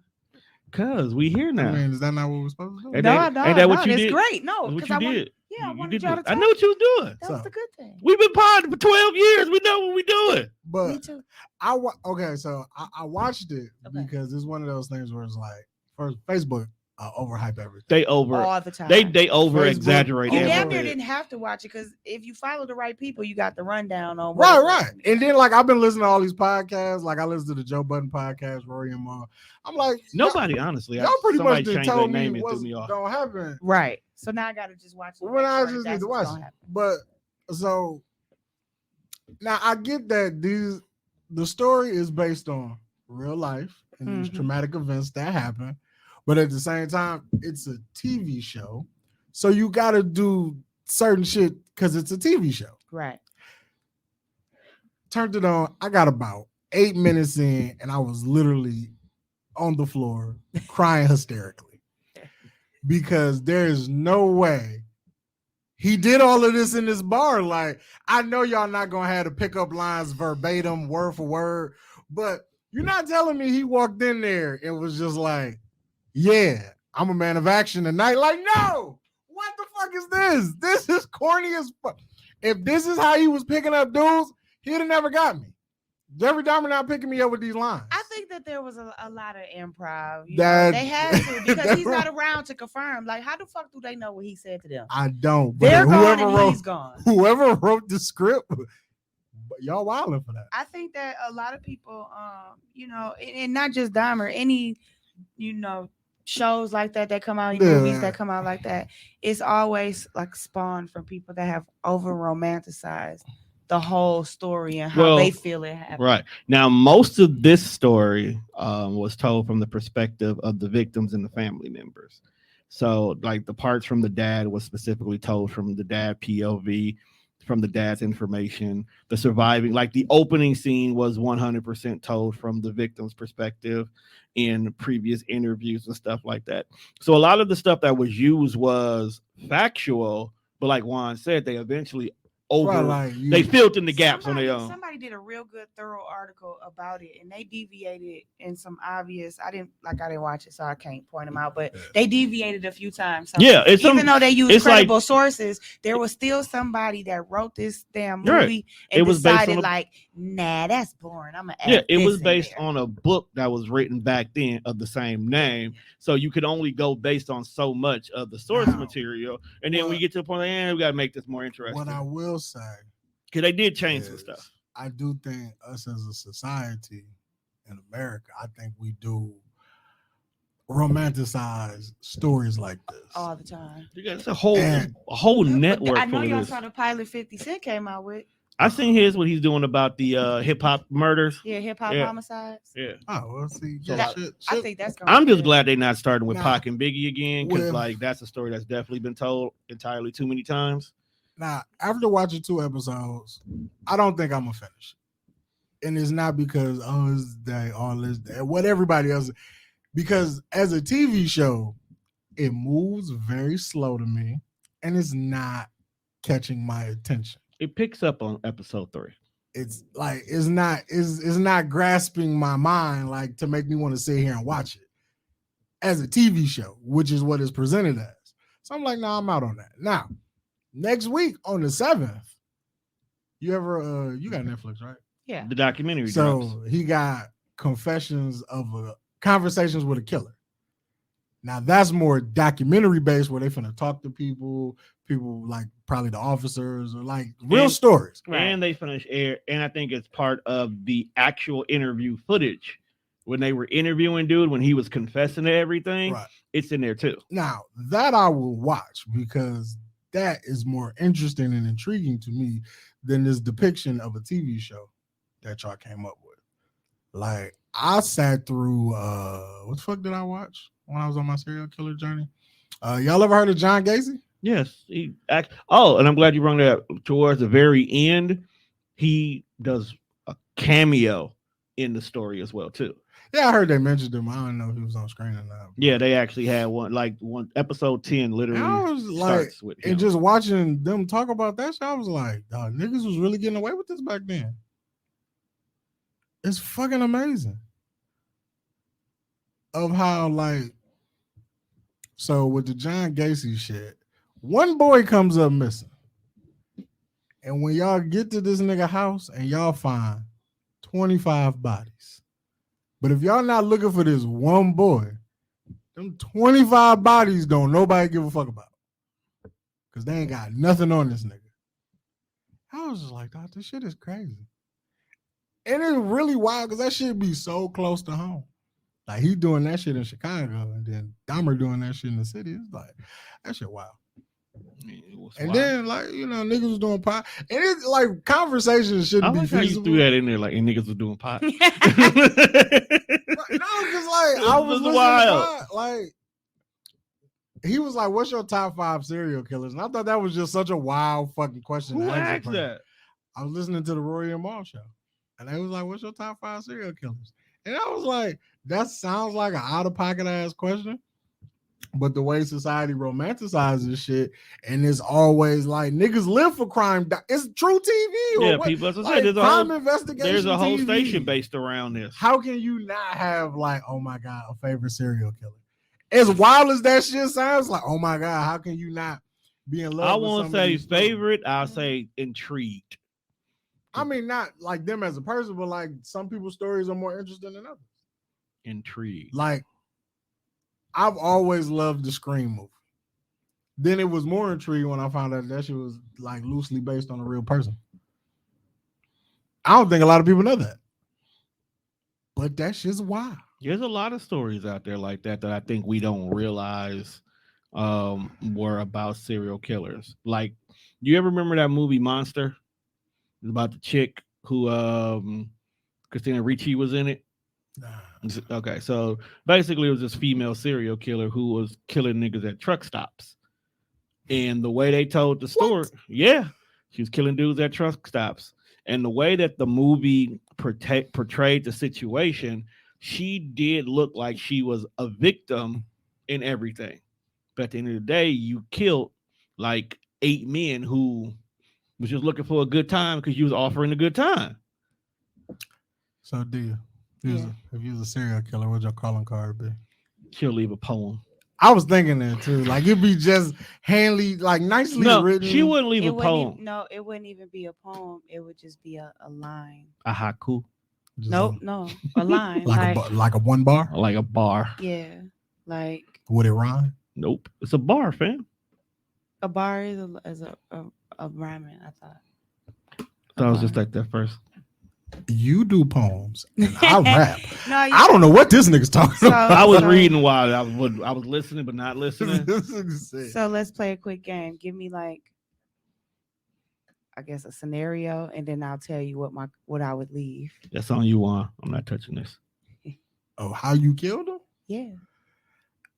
Cause we here now. I mean, is that not what we're supposed to do? Ain't that what you did? It's great. No, because I did. I wanted y'all to talk. I know what you was doing. That was the good thing. We've been podding for 12 years. We know what we're doing. But me too. I watched it because it's one of those things where it's like, first, Facebook overhype everything. They over all the time. They over exaggerate. You damn near didn't have to watch it because if you follow the right people, you got the rundown on. Right. And then like I've been listening to all these podcasts. Like I listened to the Joe Budden podcast, Rory and Ma. I'm like, nobody honestly. Y'all pretty much did tell me what's gonna happen. Right. So now I gotta just watch it. When I just need to watch it. But so now I get that the story is based on real life and these traumatic events that happen. But at the same time, it's a TV show. So you got to do certain shit because it's a TV show. Right. Turned it on. I got about 8 minutes in and I was literally on the floor crying hysterically because there is no way he did all of this in this bar. Like, I know y'all not going to have to pick up lines verbatim, word for word, but you're not telling me he walked in there and was just like, yeah, I'm a man of action tonight. Like, no, what the fuck is this? This is corny as fuck. If this is how he was picking up dudes, he'd have never got me. Jeffrey Dahmer not picking me up with these lines. I think that there was a lot of improv. They had to because he's not around to confirm. Like, how the fuck do they know what he said to them? I don't. They're gone and he's gone. Whoever wrote the script, y'all wilding for that. I think that a lot of people, and not just Dahmer, any, shows like that come out, movies that come out like that, it's always like spawned from people that have over romanticized the whole story and how they feel it happened. Right. Now, most of this story was told from the perspective of the victims and the family members. So, like the parts from the dad was specifically told from the dad POV, from the dad's information. The surviving, like the opening scene was 100% told from the victim's perspective in previous interviews and stuff like that. So a lot of the stuff that was used was factual, but like Juan said, they eventually they filled in the gaps on their own. Somebody did a real good, thorough article about it, and they deviated in some obvious. I didn't watch it, so I can't point them out. But they deviated a few times. So even though they used credible sources, there was still somebody that wrote this damn movie and decided nah, that's boring. I'm gonna add it was based on a book that was written back then of the same name, so you could only go based on so much of the source material, and then we get to the point, we gotta make this more interesting. What I will say, because they did change some stuff. I do think us as a society in America, I think we do romanticize stories like this all the time. It's a whole network. I know y'all saw the pilot 50 Cent came out with. I seen his what he's doing about the hip hop murders. Yeah, hip hop homicides. Yeah. Oh, well, see, I think that's. I'm just glad they're not starting with Pac and Biggie again, because that's a story that's definitely been told entirely too many times. Now, after watching 2 episodes, I don't think I'm gonna finish. And it's not because it's all this what everybody else, because as a TV show, it moves very slow to me, and it's not catching my attention. It picks up on episode 3. It's like it's not grasping my mind like to make me want to sit here and watch it as a TV show, which is what it's presented as. So I'm like, no, I'm out on that. Now, next week on the 7th, you got Netflix, right? Yeah. The documentary. So he got Conversations with a Killer. Now that's more documentary based, where they finna talk to people like probably the officers or like real stories. And they finish air, and I think it's part of the actual interview footage when they were interviewing dude when he was confessing to everything. Right. It's in there too. Now that I will watch, because that is more interesting and intriguing to me than this depiction of a TV show that y'all came up with. Like, I sat through what the fuck did I watch when I was on my serial killer journey? Y'all ever heard of John Gacy? Yes. And I'm glad you brought that up. Towards the very end, he does a cameo in the story as well too. Yeah, I heard they mentioned him. I don't know if he was on screen or not. Yeah, they actually had one episode 10 literally. I was like, and just watching them talk about that shit, I was like, niggas was really getting away with this back then. It's fucking amazing. Of how, like, so with the John Gacy shit, one boy comes up missing. And when y'all get to this nigga house and y'all find 25 bodies. But if y'all not looking for this one boy, them 25 bodies don't nobody give a fuck about. Because they ain't got nothing on this nigga. I was just like, this shit is crazy. And it's really wild because that shit be so close to home. Like, he doing that shit in Chicago and then Dahmer doing that shit in the city. It's like, that shit wild. And then, like, niggas was doing pot. And it's like, conversations shouldn't be feasible. You threw that in there, like, and niggas was doing pot. No, because, like, I was wild. Pot, like, he was like, what's your top 5 serial killers? And I thought that was just such a wild fucking question. Who asked that? I was listening to the Rory and Mal show. And they was like, what's your top 5 serial killers? And I was like, that sounds like an out-of-pocket ass question. But the way society romanticizes shit, and it's always like niggas live for crime. It's true TV. Yeah, people. As I said, there's a whole station based around this. How can you not have like, oh my god, a favorite serial killer? As wild as that shit sounds, like, oh my god, how can you not be in love? I won't say favorite. I'll say intrigued. I mean, not like them as a person, but like some people's stories are more interesting than others. Intrigued. Like, I've always loved the Scream movie. Then it was more intriguing when I found out that shit was like loosely based on a real person. I don't think a lot of people know that. But that shit's wild. There's a lot of stories out there like that I think we don't realize were about serial killers. Like, you ever remember that movie Monster? It's about the chick who Christina Ricci was in it. Okay, so basically it was this female serial killer who was killing niggas at truck stops. And the way they told the story, yeah, she was killing dudes at truck stops. And the way that the movie portrayed the situation, she did look like she was a victim in everything. But at the end of the day, you killed like 8 men who was just looking for a good time because you was offering a good time. So do you? If you was a serial killer, what'd your calling card be? She'll leave a poem. I was thinking that too. Like it'd be just handily, like nicely written. She wouldn't leave a poem. No, it wouldn't even be a poem. It would just be a line. A haiku. Nope, no, a line. like a one bar? Like a bar. Yeah. Like. Would it rhyme? Nope. It's a bar, fam. A bar is a rhyming, I thought. That was just like that first. You do poems and I rap. I don't know what this nigga's talking about. I was reading while I was listening, but not listening. So let's play a quick game. Give me like, I guess, a scenario, and then I'll tell you what I would leave. That's on you, Juan. I'm not touching this. Oh, how you killed him? Yeah.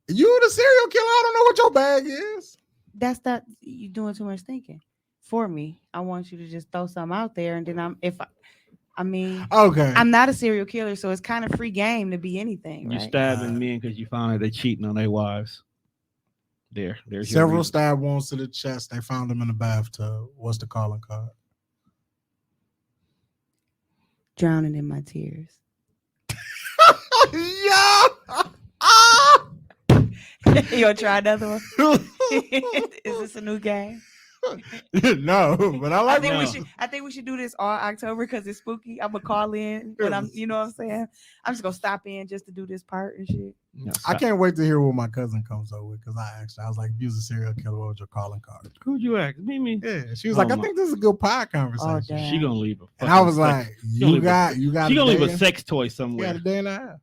You the serial killer. I don't know what your bag is. That's not you doing too much thinking for me. I want you to just throw something out there, and then okay. I'm not a serial killer, so it's kind of free game to be anything. You right? stabbing men because you found out they cheating on their wives. There's several stab wounds to the chest. They found them in the bathtub. What's the calling card? Drowning in my tears. Yeah. You want to try another one? Is this a new game? No, but I like. I think we should do this all October because it's spooky. I'm gonna call in when you know what I'm saying. I'm just gonna stop in just to do this part and shit. No, I can't wait to hear what my cousin comes up with because I was like, if you was a serial killer, what was your calling card? Who'd you ask? Me. Yeah, she was like, I think this is a good pie conversation. Oh, she gonna leave a. And I was like, you got. She gonna leave a sex toy somewhere. Yeah, a day and a half.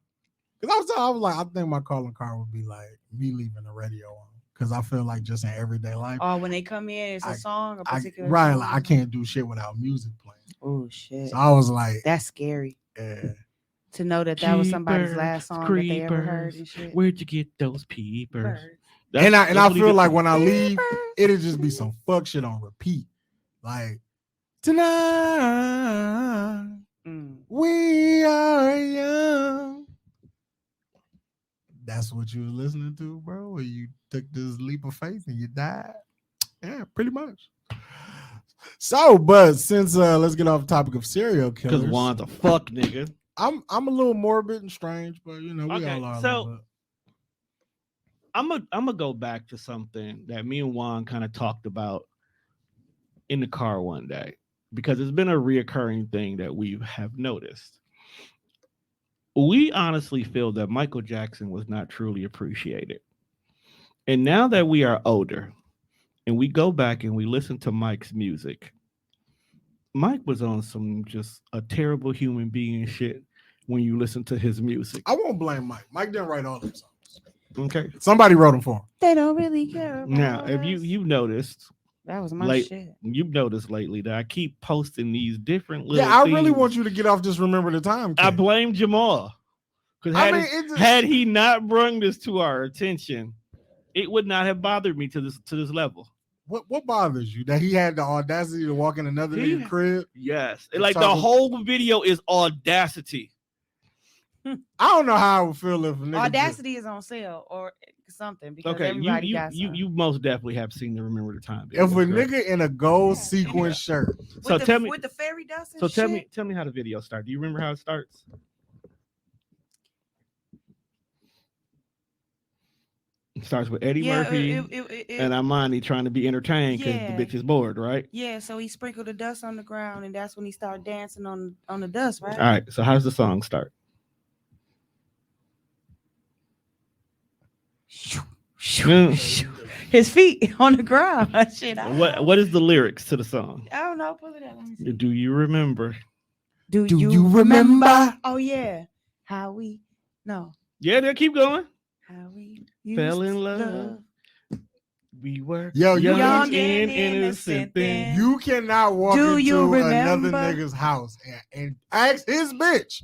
Because I was like, I think my calling card would be like me leaving the radio on. Because I feel like just in everyday life. Oh, when they come in, it's a song, a particular right, song. like I can't do shit without music playing. Oh, shit. So I was like. That's scary. Yeah. To know that was somebody's last song that they ever heard and shit. Where'd you get those peepers? And I feel like when I leave, it'll just be some fuck shit on repeat. Like, tonight, we are young. That's what you was listening to, bro? Or you took this leap of faith and you died? Yeah, pretty much. So, but since let's get off the topic of serial killers. Because Juan's a fuck nigga. I'm a little morbid and strange, but you know, we all are. So I'm gonna go back to something that me and Juan kind of talked about in the car one day, because it's been a reoccurring thing that we have noticed. We honestly feel that Michael Jackson was not truly appreciated. And now that we are older and we go back and we listen to Mike's music, Mike was on some just a terrible human being shit when you listen to his music. I won't blame Mike. Mike didn't write all them songs. Okay. Somebody wrote them for him. They don't really care. Now, if you've noticed, that was my shit. You've noticed lately that I keep posting these different little I things. really want you to get off Just Remember the Time. I blame Jamal. Because had he not brought this to our attention, it would not have bothered me to this level. What bothers you? That he had the audacity to walk in another nigga's crib? Yes. Like the whole video is audacity. I don't know how I would feel if a nigga audacity is on sale or something. Because everybody got some. You most definitely have seen the Remember the Time video. If a nigga in a gold sequin shirt. So tell me with the fairy dust and so shit? tell me how the video started. Do you remember how it starts? It starts with Eddie Murphy and Armani trying to be entertained because the bitch is bored, right? Yeah, so he sprinkled the dust on the ground, and that's when he started dancing on the dust, right? All right, so how does the song start? His feet on the ground. Shit, what is the lyrics to the song? I don't know. Pull it up. Let me see. Do you remember? Do you remember? Oh yeah, how we no. Yeah, they keep going. How we fell in love. We were young and and innocent then. You cannot walk Do you into another remember? nigga's house and ask his bitch,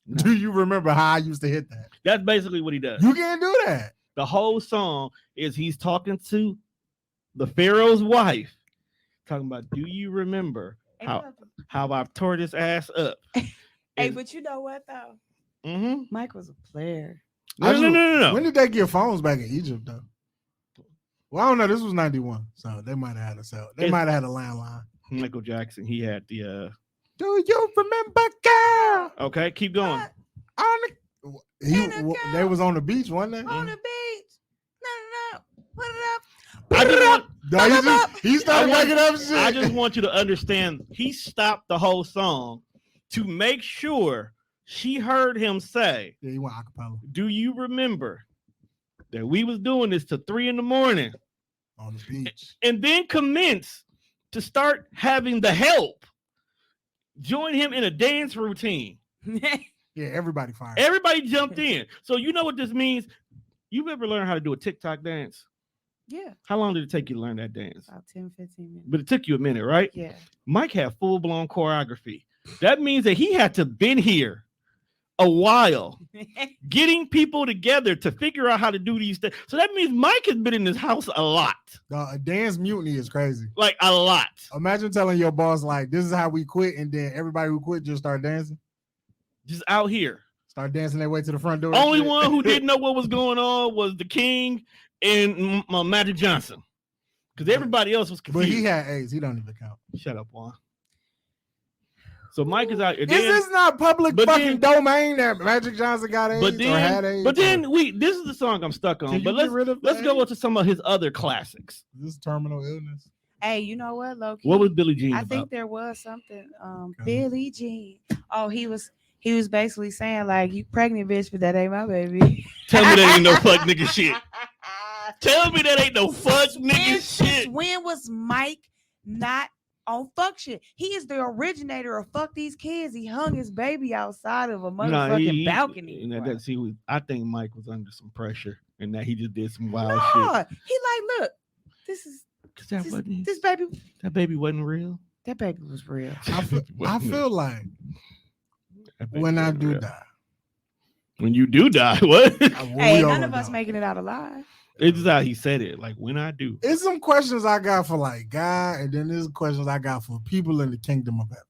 No. do you remember how I used to hit that? That's basically what he does. You can't do that. The whole song is he's talking to the Pharaoh's wife, talking about, do you remember how I tore this ass up? Hey, but you know what though? Mm-hmm. Mike was a player. No. When did they get phones back in Egypt though? Well, I don't know. This was 91, so they might have had a cell. They might have had a landline. Michael Jackson, he had the Do you remember, girl? okay, keep going. They was on the beach, wasn't they? On the beach. No. Put it up. He started making up shit. I just want you to understand, he stopped the whole song to make sure she heard him say, Yeah, he went acapella do you remember that we was doing this till 3 a.m. on the beach. and then commence to start having the help join him in a dance routine. Yeah, everybody fired. Everybody jumped in. So you know what this means? You ever learn how to do a TikTok dance? Yeah. How long did it take you to learn that dance? About 10, 15 minutes. But it took you a minute, right? Yeah. Mike had full-blown choreography. That means that he had to been here a while getting people together to figure out how to do these things. So that means Mike has been in this house a lot. A dance mutiny is crazy. Like a lot. Imagine telling your boss, like, this is how we quit, and then everybody who quit just start dancing. Just out here. Start dancing their way to the front door. Only one who didn't know what was going on was the King and Magic Johnson. Because everybody else was confused. But he had AIDS. He don't even count. Shut up, Juan. So Mike is out. This is not public fucking domain that Magic Johnson got AIDS but or had AIDS. But then this is the song I'm stuck on. But let's go into some of his other classics. This terminal illness. Hey, you know what, Loki? What was Billie Jean I about? think there was something. Billie Jean. Oh, he was basically saying like, you pregnant bitch, but that ain't my baby. Tell me that ain't no fuck nigga shit. Tell me that ain't no fuck nigga shit. When was Mike not on fuck shit? He is the originator of fuck these kids. He hung his baby outside of a motherfucking balcony. I think Mike was under some pressure and that he just did some wild no, shit. He like, look, this baby. That baby wasn't real. That baby was real. I feel like when I do die. When you do die, what? Hey, none of us making it out alive. It's just how he said it. Like, when I do. It's some questions I got for like God, and then there's questions I got for people in the kingdom of heaven.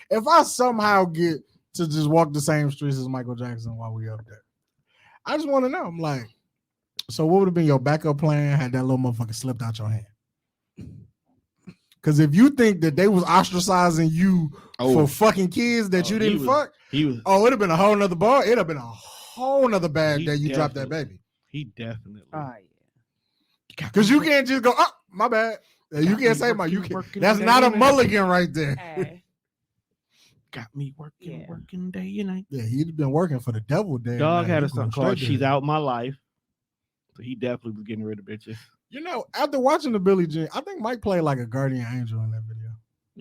If I somehow get to just walk the same streets as Michael Jackson while we up there, I just want to know. I'm like, so what would have been your backup plan had that little motherfucker slipped out your hand? Because if you think that they was ostracizing you for fucking kids that you didn't fuck, it'd have been a whole nother bar. It'd have been a whole nother bag that you dropped that baby. He definitely. Oh yeah. Because you can't just go, oh, my bad. You can't say my. You can. That's not a mulligan right there. Hey. Got me working day and night. Yeah, he'd been working for the devil. Dog had a song called "She's Out My Life," so he definitely was getting rid of bitches. You know, after watching the Billie Jean, I think Mike played like a guardian angel in that video.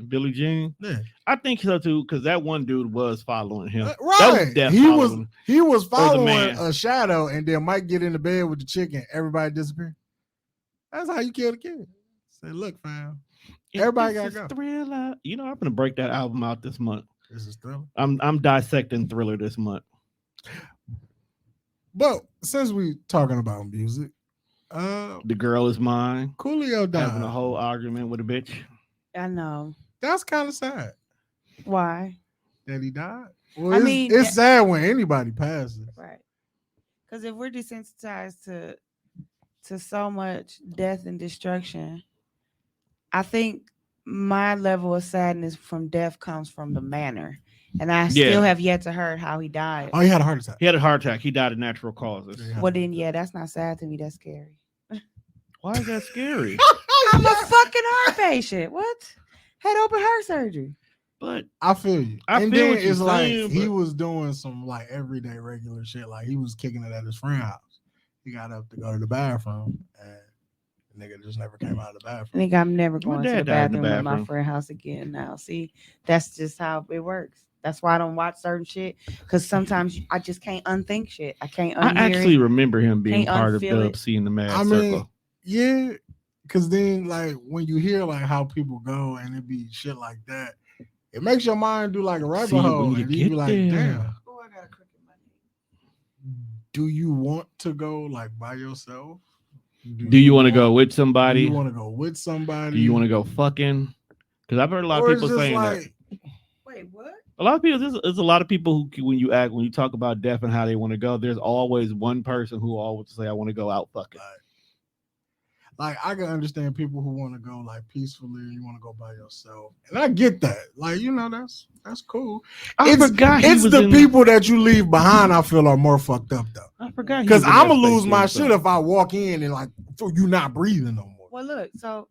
Billie Jean, yeah, I think so too, because that one dude was following him. Right, he was following a shadow, and then Mike get in the bed with the chick, and everybody disappear. That's how you kill the kid. Say, look, fam, everybody gotta go. Thriller. You know, I'm gonna break that album out this month. This is Thriller. I'm dissecting Thriller this month. But since we talking about music, The Girl Is Mine. Coolio died. Having a whole argument with a bitch. I know. That's kind of sad. Why? That he died. Well, it's sad when anybody passes. Right. Because if we're desensitized to so much death and destruction, I think my level of sadness from death comes from the manner. And I still have yet to heard how he died. Oh, he had a heart attack. He had a heart attack. He died of natural causes. Well, then, that's not sad to me. That's scary. Why is that scary? I'm a fucking heart patient. What? Had open heart surgery. But I feel you. And then what you're it's like saying, he was doing some like everyday regular shit. Like he was kicking it at his friend's house. He got up to go to the bathroom, and the nigga just never came out of the bathroom. I think I'm never going to the bathroom at my friend's house again now. See, that's just how it works. That's why I don't watch certain shit, because sometimes I just can't unthink shit. I can't unhear I actually remember him being part of Dub C in the Mad Circle. Yeah, Because then, like, when you hear like how people go and it be shit like that, it makes your mind do like a rabbit See, hole, when you and you get be like, there. damn. Oh, I got a crooked money. Do you want to go like by yourself? Do you want to go with Do somebody? you want to go with somebody? Do you want to go fucking? Because I've heard a lot Or of it's people just saying like, that. Wait, what? A lot of people. There's a lot of people who, when you talk about death and how they want to go, there's always one person who always say, "I want to go out fucking." Like I can understand people who want to go like peacefully, you want to go by yourself, and I get that. Like, you know, that's cool. I forgot he it's was the in- people that you leave behind. I feel are more fucked up though. I forgot Because he was in I'm that gonna lose Space my Jam shit song. if I walk in and like you not breathing no more. Well, look, so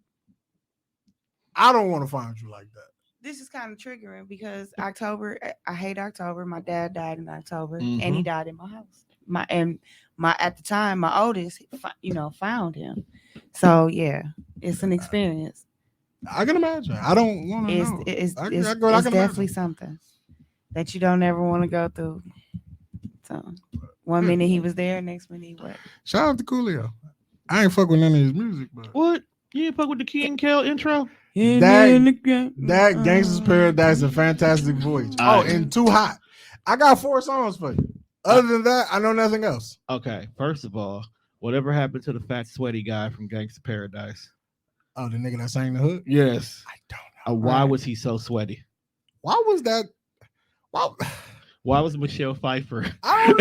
I don't want to find you like that. this is kind of triggering because October, I hate October. My dad died in October, and Mhm. he died in my house. My at the time, my oldest, found him. So yeah, it's an experience. I can imagine. I don't want to It's know. it's, I it's, can it's imagine. definitely something that you don't ever want to go through. So one minute he was there, next minute he was. Shout out to Coolio. I ain't fuck with none of his music, but What? You ain't fuck with the King Kel intro? that Gangsta's Paradise, a fantastic voice. Oh, Alright. and Too Hot. I got 4 songs for you. Other than that, I know nothing else. Okay, first of all, whatever happened to the fat sweaty guy from Gangsta Paradise? Oh, the nigga that sang the hook? Yes. I don't know. Why Right. was he so sweaty? Why was that? Why was Michelle Pfeiffer? I don't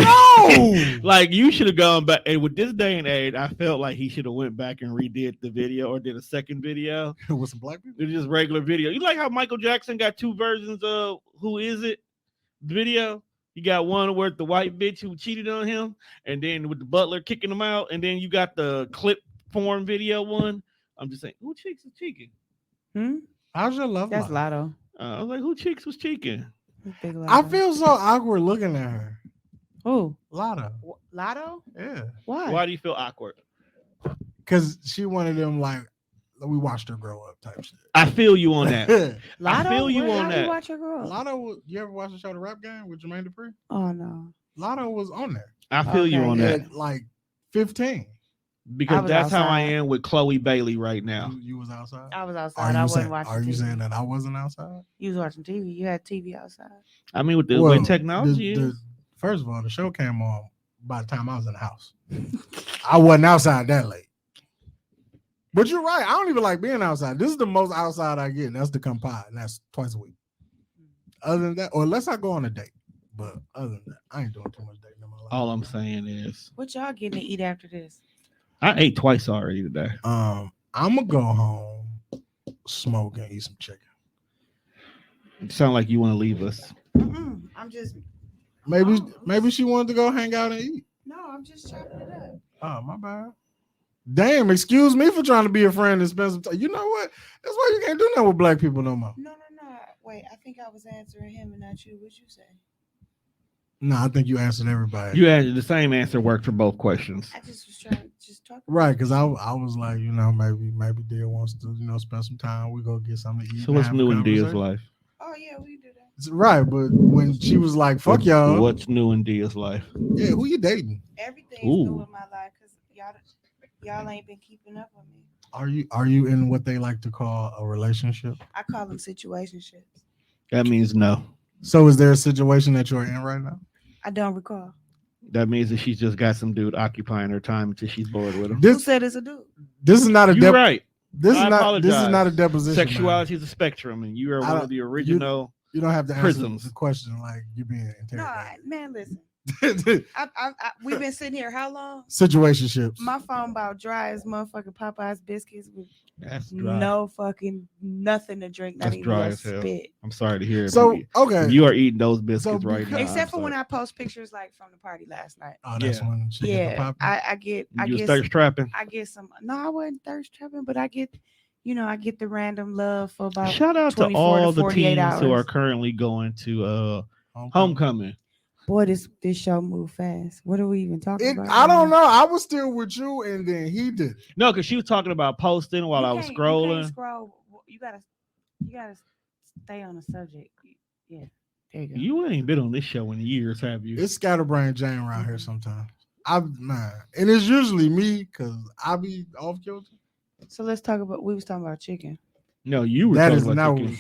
know. Like, you should have gone back. And with this day and age, I felt like he should have went back and redid the video or did a second video. With some black people? It's just regular video. You like how Michael Jackson got 2 versions of Who Is It video? You got one where the white bitch who cheated on him, and then with the butler kicking him out, and then you got the clip form video one. I'm just saying, who cheeks was cheeking? How's your love That's life? Lotto. I was like, who cheeks was cheeking? Big I Lotto. feel so awkward looking at her. Oh, Lotto. Lotto? Yeah. Why? Why do you feel awkward? Because she wanted them like, we watched her grow up type shit. I feel you on that. Lotto? feel you Where- on how that. You watch her girl? Lotto, you ever watch the show The Rap Game with Jermaine Dupri? Oh no. Lotto was on there I feel you Okay. on that at like 15. because was that's how I outside. am with Chloe Bailey right now. You was outside? I was Are outside. I you wasn't saying, watching are you TV. saying that I wasn't outside? You was watching TV. You had TV outside. I mean, with the Well, way technology is. First of all, the show came on by the time I was in the house. I wasn't outside that late. But you're right. I don't even like being outside. This is the most outside I get. And that's to come pie. And that's twice a week. Other than that, or unless I go on a date. But other than that, I ain't doing too much dating in my life. All I'm saying is, What y'all getting to eat after this? I ate twice already today. I'm gonna go home, smoke, and eat some chicken. You sound like you want to leave us. I'm just Maybe she wanted to go hang out and eat. no. I'm just chopping it up. Oh, my bad. Damn, excuse me for trying to be a friend and spend some time. You know what? That's why you can't do nothing with black people no more. No. Wait, I think I was answering him and not you. What'd you say? No, I think you answered everybody. You had the same answer worked for both questions. I just was trying to just talk. Right, because I was like, you know, maybe Dia wants to, you know, spend some time. We go get something to eat. So and what's have a new in Dia's conversation. life? Oh yeah, we do that. It's right, but when she was like, "Fuck y'all," What's new in Dia's life? yeah, who you dating? Everything's Ooh. new in my life because y'all ain't been keeping up with me. Are you in what they like to call a relationship? I call them situationships. That means no. So is there a situation that you're in right now? I don't recall. That means that she's just got some dude occupying her time until she's bored with him. Who This said it's a dude? this is not a You're right. this is I not this is apologize. not a deposition. man. Sexuality is a spectrum, and you are I one don't- of the original. You don't have to answer Prisms. the question like you're being No, interrogated. man, listen. We've been sitting here how long? Situationships. My phone about dry as motherfucking Popeye's biscuits with That's dry. no fucking nothing to drink. Not That's even dry a as hell. spit. I'm sorry to hear it. So but okay. you are eating those biscuits right now. because- Except for when I post pictures like from the party last night. Oh, that's Yeah. when she get the Yeah, popping. I get you was thirst trapping. I get some. No, I wasn't thirst trapping, but I get, I get the random love for about. Shout out to 24 all to the 48 teams who are hours. currently going to homecoming. Boy, this show moved fast. What are we even talking about? I don't know. I was still with you, and then he did it. No, because she was talking about posting while I was You scrolling. can't scroll. You gotta stay on the subject. Yeah, there you go. You ain't been on this show in years, have you? It's scatterbrain Jane around here sometimes. And it's usually me because I be off kilter. So let's talk about. We was talking about chicken. No, you were That talking is about not what chicken.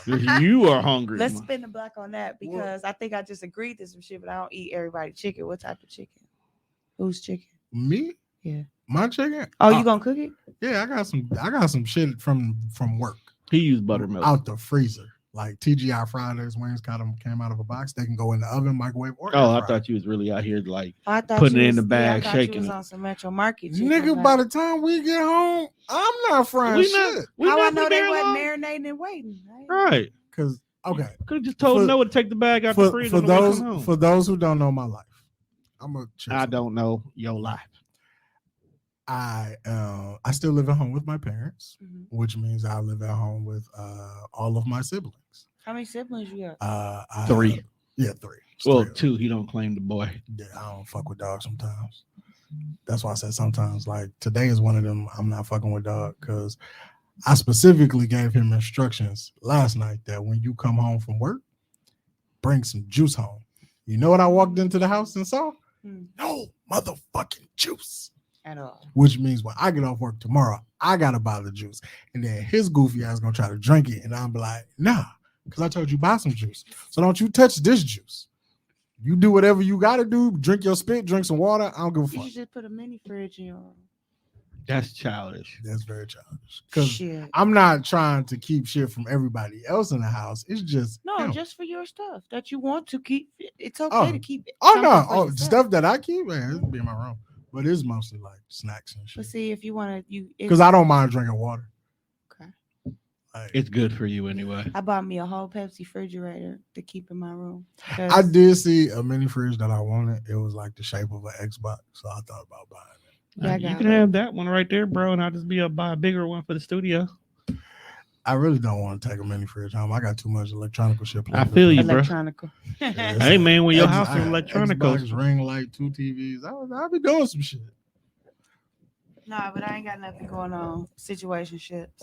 we're talking about. You are hungry. Let's spin the block on that because I think I just agreed to some shit, but I don't eat everybody chicken. What type of chicken? Who's chicken? Me? Yeah. My chicken? Oh, you gonna cook it? Yeah, I got some shit from work. He used buttermilk. Out the freezer. Like TGI Fridays wings came out of a box. They can go in the oven, microwave, or Oh, air I fry. thought you was really out here like I thought putting you it in the was- bag, I thought shaking you was it. on some Metro Market chicken. Nigga, back. by the time we get home, I'm not frying We shit. not. We How I not know been they there wasn't long. marinating and waiting? Right. Cause okay, Could have just told For- Noah to take the bag out the fridge on the way home. for those who don't know my life, I don't know your life. I still live at home with my parents, Mhm. which means I live at home with all of my siblings. How many siblings you got? 3. Yeah, 3. It's Well, 3 of them. 2. He don't claim the boy. Yeah, I don't fuck with dogs sometimes. That's why I said sometimes. Like today is one of them. I'm not fucking with dog because I specifically gave him instructions last night that when you come home from work, bring some juice home. You know what I walked into the house and saw? No motherfucking juice. At all. Which means when I get off work tomorrow, I gotta buy the juice. And then his goofy ass gonna try to drink it. And I'm be like, nah, because I told you buy some juice. So don't you touch this juice. You do whatever you gotta do. Drink your spit, drink some water. I don't give a You fuck. should just put a mini fridge in your room. That's childish. That's very childish. Because Shit. I'm not trying to keep shit from everybody else in the house. It's just No, him. just for your stuff that you want to keep. It's okay Oh. to keep it. Oh something no! for Oh, yourself. stuff that I keep, man, it'll be in my room. But it's mostly like snacks and But shit. see, if you want to, Because I don't mind drinking water. Okay. Like, It's good for you anyway. I bought me a whole Pepsi refrigerator to keep in my room. I did see a mini fridge that I wanted. It was like the shape of an Xbox, so I thought about buying it. Yeah, I you got can it. have that one right there, bro, and I'll just buy a bigger one for the studio. I really don't want to take a mini fridge home. I got too much electronic shit. I feel you, bro. Electronical. Yeah, Hey man, when your house I is got electronic, Xbox, ring light, 2 TVs. I'll be doing some shit. Nah, but I ain't got nothing going on. Situationships.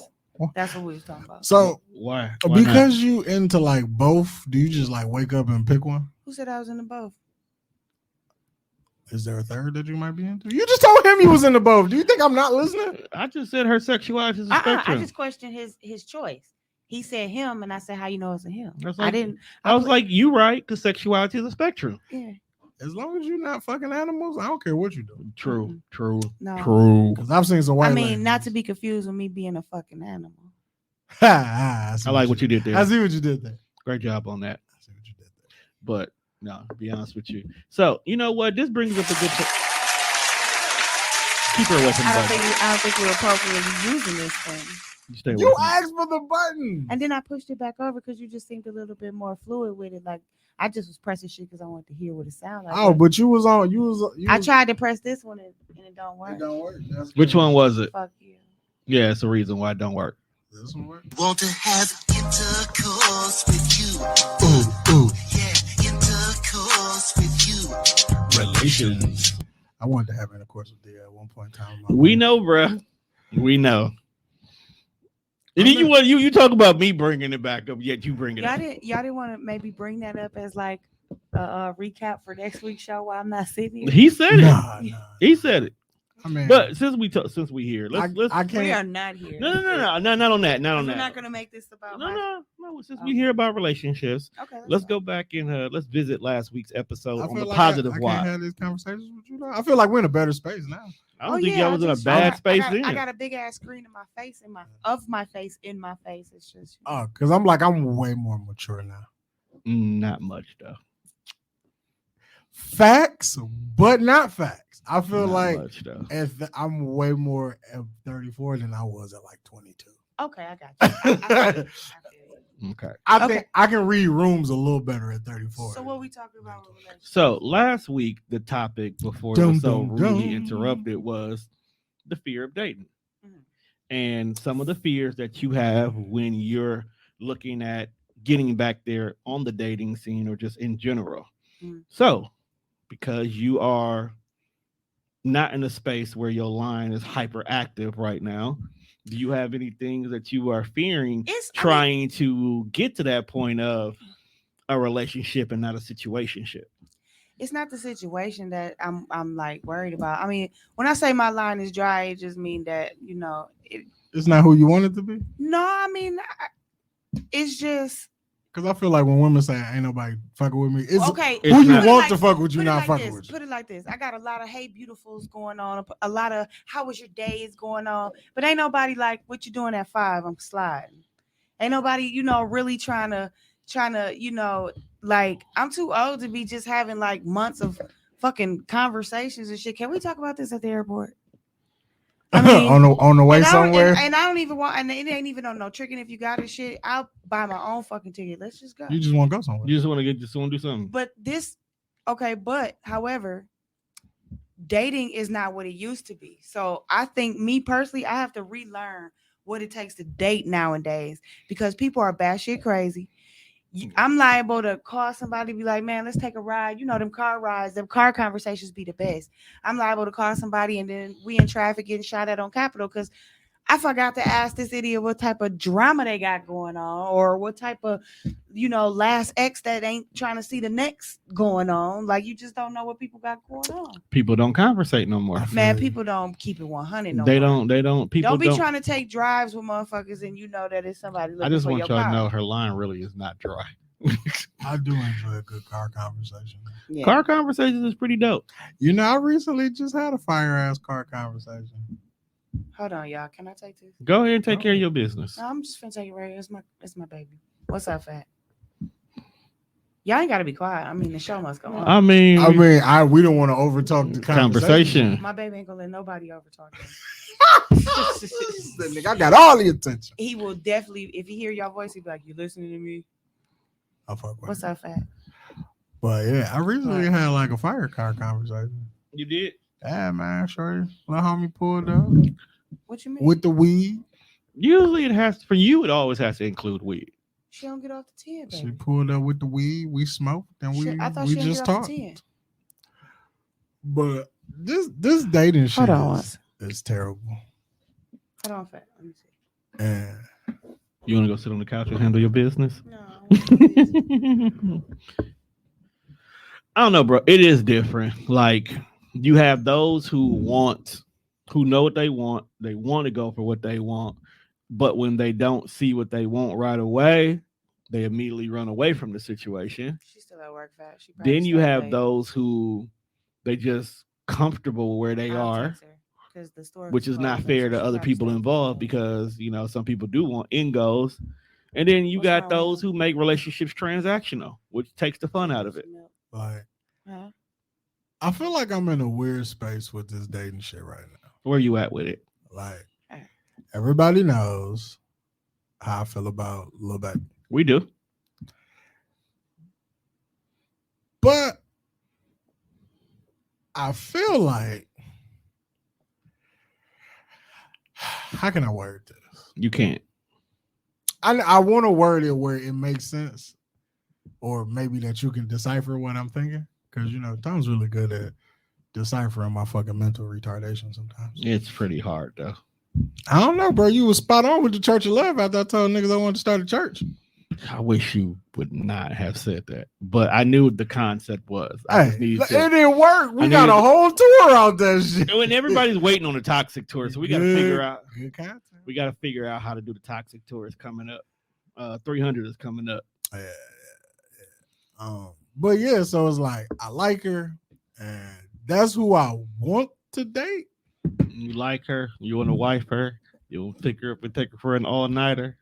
That's what we was talking about. So why? because you into like both, do you just like wake up and pick one? Who said I was in the both? Is there a third that you might be into? You just told him you was into both. Do you think I'm not listening? I just said her sexuality is a I spectrum. just questioned his choice. He said him, and I said, "How you know it's a him?" That's I like- didn't. I was like, you right, because sexuality is a spectrum. Yeah. As long as you're not fucking animals, I don't care what you do. True, true, No. true. Because I've seen some white. I mean, ladies. not to be confused with me being a fucking animal. I I like what you did there. I see what you did there. Great job on that. I see what you did there. But no, to be honest with you. So you know what? This brings up a good. Keep her away from the I don't button. think we're appropriately using this thing. You stay away You from it. asked for the button. And then I pushed it back over because you just seemed a little bit more fluid with it. Like I just was pressing shit because I wanted to hear what it sounded like. Oh, but you was on. You was. I tried to press this one and it don't work. It don't work. That's Which good. one was it? Fuck you. Yeah, it's the reason why it don't work. This one work. Want to have intercourse with you. Ooh. Yeah, intercourse with you. Relations. I wanted to have intercourse with D at one point in time. in my We life. know, bruh. We know. And I'm then you talk about me bringing it back up, yet you bring it Y'all up. didn't want to maybe bring that up as like a recap for next week's show while I'm not sitting here. He said it. Nah. He said it. I mean, But since we here, let's I We can't. are not here. no, not on that, not on We're that. not gonna make this about No. Since we hear about relationships, Okay. let's go back and let's visit last week's episode I on feel the like positive I why. can't have these conversations with you now. I feel like we're in a better space now. I don't think y'all was in a bad space then. I got a big ass screen in my face in my face. It's just Oh, because I'm way more mature now. Not much though. Facts, but not facts. I feel Not like much, though. I'm way more at 34 than I was at like 22. okay. I got you. I feel you. Okay. I Okay. think I can read rooms a little better at 34. So what we talking about with relationships? So last week, the topic before it Dum, was so dum, rudely dum. interrupted was the fear of dating, Mhm. and some of the fears that you have when you're looking at getting back there on the dating scene or just in general. Mhm. So, because you are not in a space where your line is hyperactive right now, do you have any things that you are fearing trying to get to that point of a relationship and not a situationship? it's not the situation that I'm like worried about. I mean, when I say my line is dry, it just mean that It's not who you want it to be. No, I mean, it's just because I feel like when women say ain't nobody fucking with me, it's okay. Who you want to fuck with you, not fucking with you. Put it like this: I got a lot of hey beautifuls going on, a lot of how was your day is going on, but ain't nobody like what you doing at 5. I'm sliding. Ain't nobody, really trying to, like I'm too old to be just having like months of fucking conversations and shit. Can we talk about this at the airport? I mean, on the way somewhere. And I don't even want, and it ain't even on no tricking. If you got this shit, I'll buy my own fucking ticket. Let's just go. You just want to go somewhere. You just want to do something. But however, dating is not what it used to be. So I think me personally, I have to relearn what it takes to date nowadays because people are batshit crazy. I'm liable to call somebody, be like, man, let's take a ride. Them car rides, them car conversations be the best. I'm liable to call somebody and then we in traffic getting shot at on Capitol because I forgot to ask this idiot what type of drama they got going on or what type of, last ex that ain't trying to see the next going on. Like, you just don't know what people got going on. People don't conversate no more. Man, people don't keep it 100 no more. They don't. People don't be trying to take drives with motherfuckers and that it's somebody looking for your car. I just want y'all to know her line really is not dry. I do enjoy a good car conversation. Yeah. Car conversations is pretty dope. I recently just had a fire-ass car conversation. Hold on, y'all. Can I take this? Go ahead and take care of your business. No, I'm just finna take it right here. It's my baby. What's up, Fat? Y'all ain't gotta be quiet. I mean, the show must go on. I mean, we don't want to overtalk the conversation. My baby ain't gonna let nobody overtalk him. I got all the attention. He will definitely, if he hear your voice, he'll be like, "You listening to me?" I'll fuck with What's up, Fat? But yeah, I recently had like a fire car conversation. You did? Yeah, man, sure. Little homie pulled up. What you mean? With the weed. Usually it it always has to include weed. She don't get off the 10, baby. She pulled up with the weed. We smoked and we just talked. But this dating shit is terrible. Hold on, Fat. Let me see. And you want to go sit on the couch and handle your business? No. I don't know, bro. It is different. Like, you have those who know what they want to go for what they want, but when they don't see what they want right away, they immediately run away from the situation. She's still at work, Fat. Then you have those who they just comfortable where they are, which is not fair to other people involved because some people do want end goals. And then you got those who make relationships transactional, which takes the fun out of it. Like, I feel like I'm in a weird space with this dating shit right now. Where you at with it? Like, everybody knows how I feel about Lil Baby. We do. But I feel like, how can I word this? You can't. I want to word it where it makes sense, or maybe that you can decipher what I'm thinking. Because, Tom's really good at deciphering my fucking mental retardation sometimes. It's pretty hard, though. I don't know, bro. You was spot on with the Church of Love after I told niggas I wanted to start a church. I wish you would not have said that. But I knew what the concept was. It didn't work. We got a whole tour out there. Shit. And everybody's waiting on the Toxic Tour. So we got to figure out. Good content. We got to figure out how to do the Toxic Tour. Is coming up. 300 is coming up. Yeah. But yeah, so it's like I like her, and that's who I want to date. You like her, you want to wife her, you want to pick her up and take her for an all-nighter.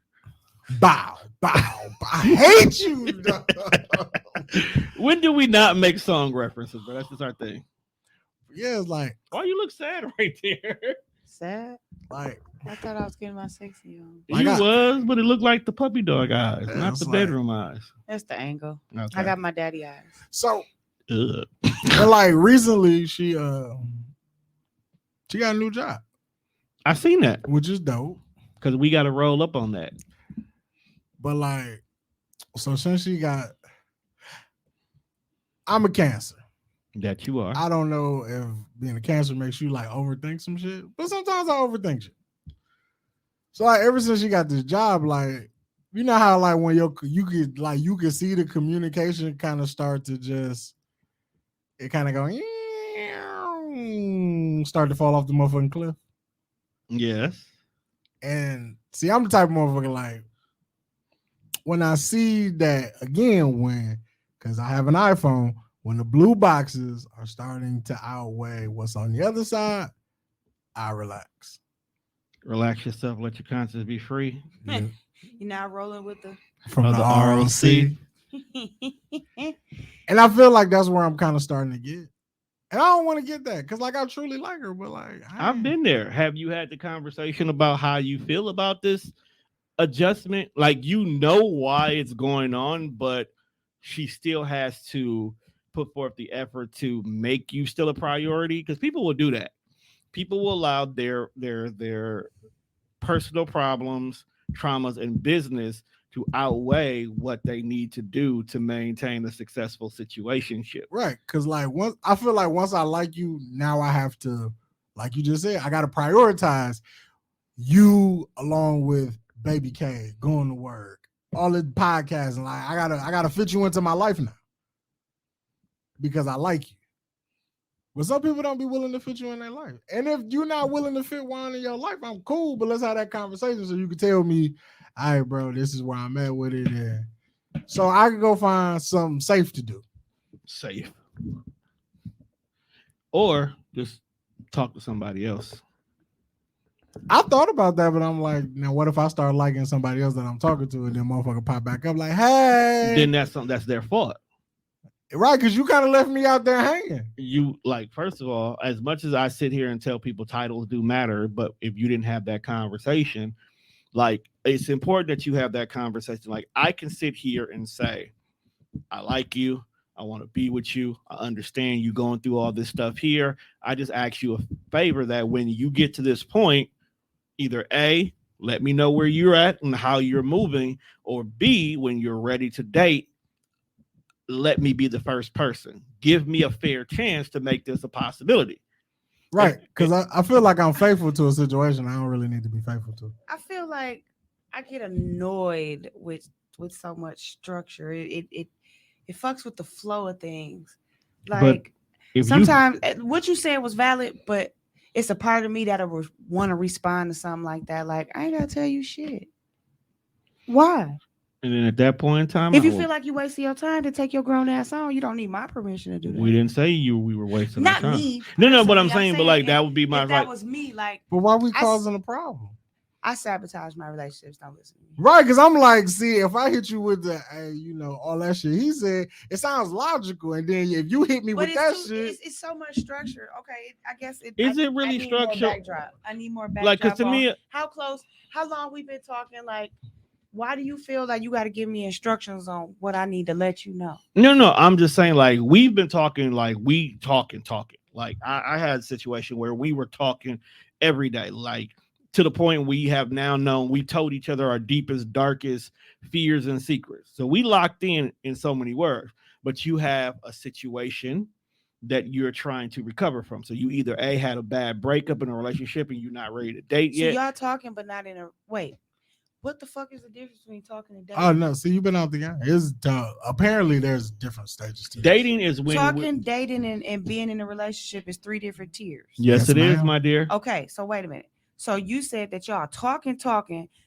Bow. I hate you. When do we not make song references? But that's just our thing. Yeah, it's like, why you look sad right there? Sad? Like, I thought I was getting my sexy on. You was, but it looked like the puppy dog eyes, not the bedroom eyes. That's the angle. Okay. I got my daddy eyes. So, like recently, she got a new job. I seen that, which is dope. Because we got to roll up on that. But like, so since I'm a Cancer. That you are. I don't know if being a Cancer makes you like overthink some shit, but sometimes I overthink shit. So like ever since you got this job, like you know how like when you could see the communication kind of start to just it kind of go start to fall off the motherfucking cliff. Yes. And see, I'm the type of motherfucker like when I see that again, because I have an iPhone, when the blue boxes are starting to outweigh what's on the other side, I relax. Relax yourself. Let your conscience be free. Yeah. You're not rolling with the. From the ROC. Yeah, And I feel like that's where I'm kind of starting to get. And I don't want to get that because, like, I truly like her, but like, I've been there. Have you had the conversation about how you feel about this adjustment? Like, you know why it's going on, but she still has to put forth the effort to make you still a priority, because people will do that. People will allow their personal problems, traumas, and business to outweigh what they need to do to maintain a successful situationship. Right. Because like I feel like once I like you, now I have to, like you just said, I got to prioritize you along with Baby K going to work, all the podcasts, and like I gotta fit you into my life now because I like you. But some people don't be willing to fit you in their life. And if you're not willing to fit one in your life, I'm cool, but let's have that conversation so you can tell me, all right, bro, this is where I'm at with it. And so I can go find something safe to do. Safe. Or just talk to somebody else. I thought about that, but I'm like, now what if I start liking somebody else that I'm talking to and then motherfucker pop back up like, hey. Then that's their fault. Right, because you kind of left me out there hanging. You, like, first of all, as much as I sit here and tell people titles do matter, but if you didn't have that conversation, like, it's important that you have that conversation. Like, I can sit here and say, I like you. I want to be with you. I understand you going through all this stuff here. I just ask you a favor that when you get to this point, either A, let me know where you're at and how you're moving, or B, when you're ready to date, let me be the first person. Give me a fair chance to make this a possibility. Right, because I feel like I'm faithful to a situation I don't really need to be faithful to. I feel like I get annoyed with so much structure. It fucks with the flow of things. Like, sometimes what you said was valid, but it's a part of me that will want to respond to something like that. Like, I ain't gotta tell you shit. Why? And then at that point in time, if you feel like you wasting your time to take your grown ass on, you don't need my permission to do that. We didn't say we were wasting our time. Not me. No, but I'm saying, but like that would be my if that was me. Like, but why are we causing a problem? I sabotage my relationships. Don't listen to me. Right, because I'm like, see, if I hit you with the, hey, you know, all that shit he said, it sounds logical. And then if you hit me with that shit, it's so much structure. Okay, I guess it is. It really structured? I need more backdrop. Like, because to me, how long we've been talking? Like, why do you feel like you got to give me instructions on what I need to let you know? No, I'm just saying, like, we've been talking, like, we talking. Like, I had a situation where we were talking every day, like, to the point we have now known, we told each other our deepest, darkest fears and secrets. So we locked in so many words, but you have a situation that you're trying to recover from. So you either A, had a bad breakup in a relationship and you're not ready to date yet. So y'all talking, but not in a, wait, what the fuck is the difference between talking and dating? Oh no, see, you've been out the game. It's apparently there's different stages to dating. Is when talking, dating, and being in a relationship is 3 different tiers. Yes, it is, my dear. Okay, so wait a minute. So you said that y'all talking.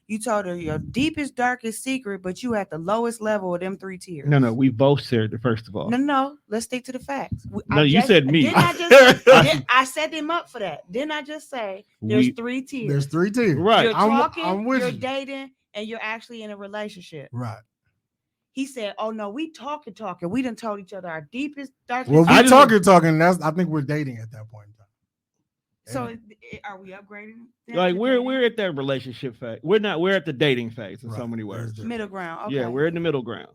You told her your deepest, darkest secret, but you at the lowest level of them 3 tiers. No, we both shared it, first of all. No, let's stick to the facts. You said me. I set them up for that. Didn't I just say there's 3 tiers? There's 3 tiers. Right. You're talking, I'm with you're dating, and you're actually in a relationship. Right. He said, oh no, we talking. We done told each other our deepest, darkest. Well, we talking. I think we're dating at that point in time. So are we upgrading? Like we're at that relationship phase. We're at the dating phase in so many words. Middle ground. Okay. Yeah, we're in the middle ground.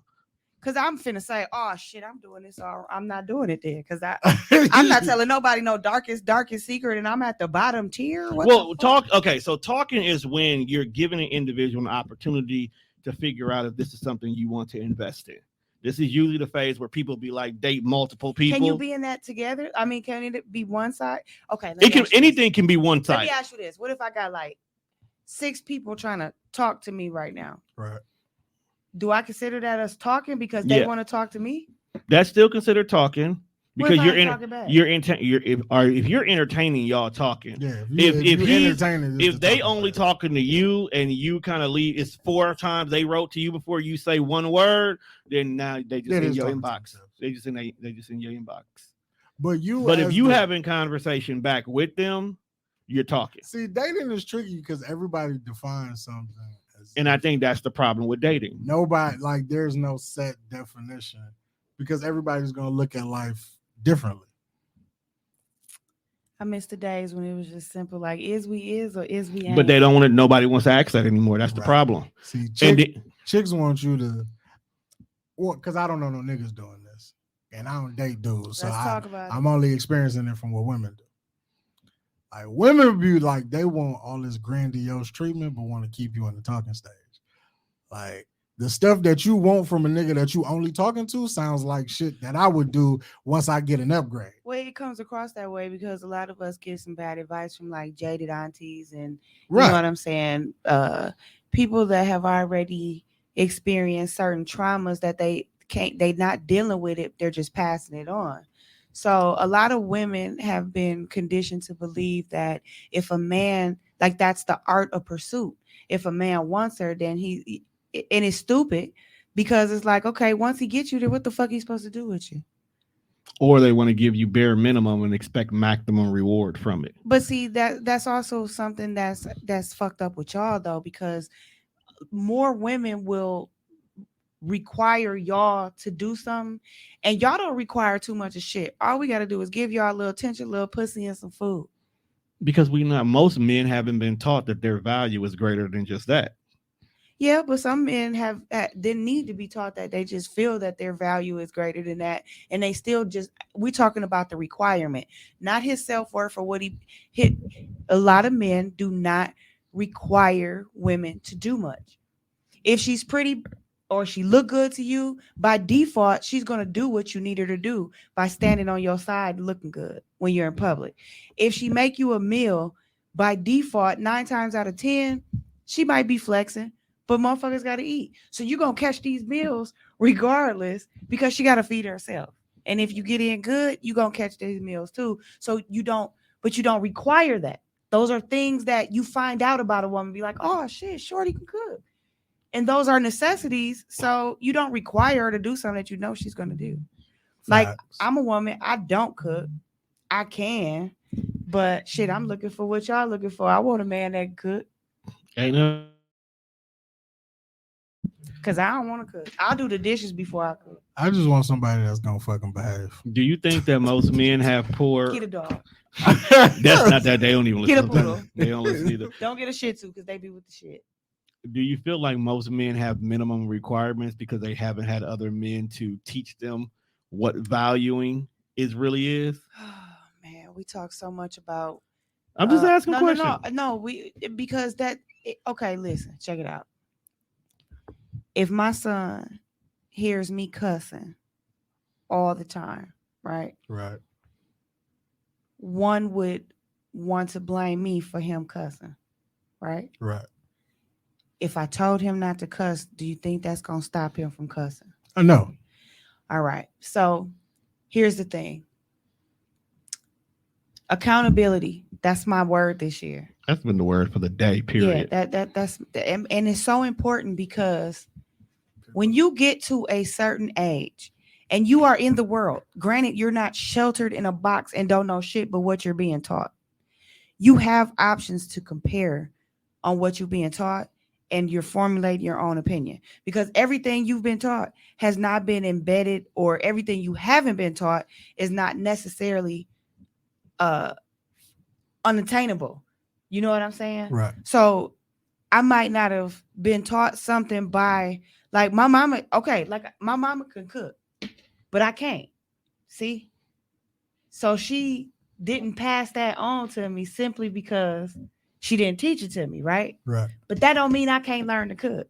Cause I'm finna say, oh shit, I'm doing this. I'm not doing it there. Cause I'm not telling nobody no darkest secret, and I'm at the bottom tier. So talking is when you're giving an individual an opportunity to figure out if this is something you want to invest in. This is usually the phase where people be like date multiple people. Can you be in that together? I mean, can it be one side? Okay. Anything can be one side. Let me ask you this. What if I got like 6 people trying to talk to me right now? Right. Do I consider that us talking because they want to talk to me? That's still considered talking. Because if you're entertaining y'all talking. Yeah. If they only talking to you and you kind of leave, it's 4 times they wrote to you before you say one word, then now they just in your inbox. They just in your inbox. But if you having conversation back with them, you're talking. See, dating is tricky because everybody defines something. And I think that's the problem with dating. Nobody, like, there's no set definition because everybody's going to look at life differently. I miss the days when it was just simple, like, is we is or is we ain't. But they don't want it. Nobody wants to ask that anymore. That's the problem. See, chicks want you to, because I don't know no niggas doing this. And I don't date dudes. So I'm only experiencing it from what women do. Like, women be like, they want all this grandiose treatment, but want to keep you in the talking stage. Like, the stuff that you want from a nigga that you only talking to sounds like shit that I would do once I get an upgrade. Well, it comes across that way because a lot of us get some bad advice from like jaded aunties and you know what I'm saying? People that have already experienced certain traumas that they're not dealing with it, they're just passing it on. So a lot of women have been conditioned to believe that if a man, like, that's the art of pursuit. If a man wants her, then and it's stupid because it's like, okay, once he gets you there, what the fuck he's supposed to do with you? Or they want to give you bare minimum and expect maximum reward from it. But see, that's also something that's fucked up with y'all though, because more women will require y'all to do something, and y'all don't require too much of shit. All we got to do is give y'all a little attention, a little pussy, and some food. Because most men haven't been taught that their value is greater than just that. Yeah, but some men didn't need to be taught that. They just feel that their value is greater than that, and they still we're talking about the requirement, not his self-worth or what he hit. A lot of men do not require women to do much. If she's pretty or she look good to you, by default, she's going to do what you need her to do by standing on your side looking good when you're in public. If she make you a meal, by default, 9 times out of 10, she might be flexing, but motherfuckers got to eat. So you're going to catch these meals regardless because she got to feed herself. And if you get in good, you're going to catch these meals too. So you don't require that. Those are things that you find out about a woman, be like, oh shit, shorty can cook. And those are necessities. So you don't require her to do something that you know she's going to do. Like, I'm a woman. I don't cook. I can. But shit, I'm looking for what y'all looking for. I want a man that can cook. Ain't no. Because I don't want to cook. I'll do the dishes before I cook. I just want somebody that's going to fucking behave. Do you think that most men have poor... Get a dog. That's not that. They don't even listen. Get a poodle. They don't listen either. Don't get a shih tzu because they be with the shit. Do you feel like most men have minimum requirements because they haven't had other men to teach them what valuing really is? Oh, man, we talk so much about. I'm just asking a question. No, because okay, listen, check it out. If my son hears me cussing all the time, right? Right. One would want to blame me for him cussing, right? Right. If I told him not to cuss, do you think that's going to stop him from cussing? No. All right. So here's the thing. Accountability. That's my word this year. That's been the word for the day, period. Yeah, that's and it's so important because when you get to a certain age and you are in the world, granted, you're not sheltered in a box and don't know shit but what you're being taught. You have options to compare on what you're being taught, and you're formulating your own opinion because everything you've been taught has not been embedded, or everything you haven't been taught is not necessarily unattainable. You know what I'm saying? Right. So I might not have been taught something by, like, my mama. Okay, like, my mama can cook, but I can't. See? So she didn't pass that on to me simply because she didn't teach it to me, right? Right. But that don't mean I can't learn to cook.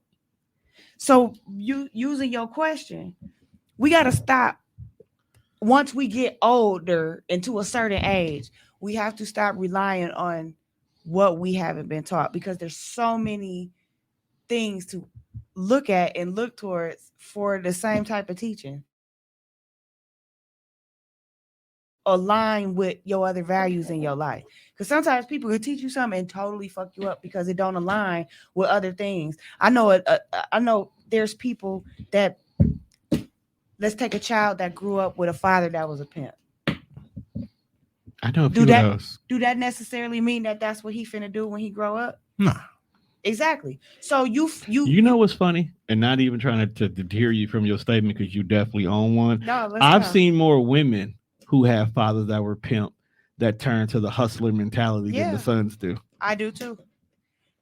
So you using your question, we got to stop. Once we get older into a certain age, we have to stop relying on what we haven't been taught because there's so many things to look at and look towards for the same type of teaching. align with your other values in your life. Because sometimes people can teach you something and totally fuck you up because it don't align with other things. I know I know there's people that, let's take a child that grew up with a father that was a pimp. I know a few of those. Do that necessarily mean that that's what he finna do when he grow up? Nah. Exactly. So you know what's funny, and not even trying to deter you from your statement because you definitely own one. No, I've seen more women who have fathers that were pimp that turn to the hustler mentality than the sons do. I do too.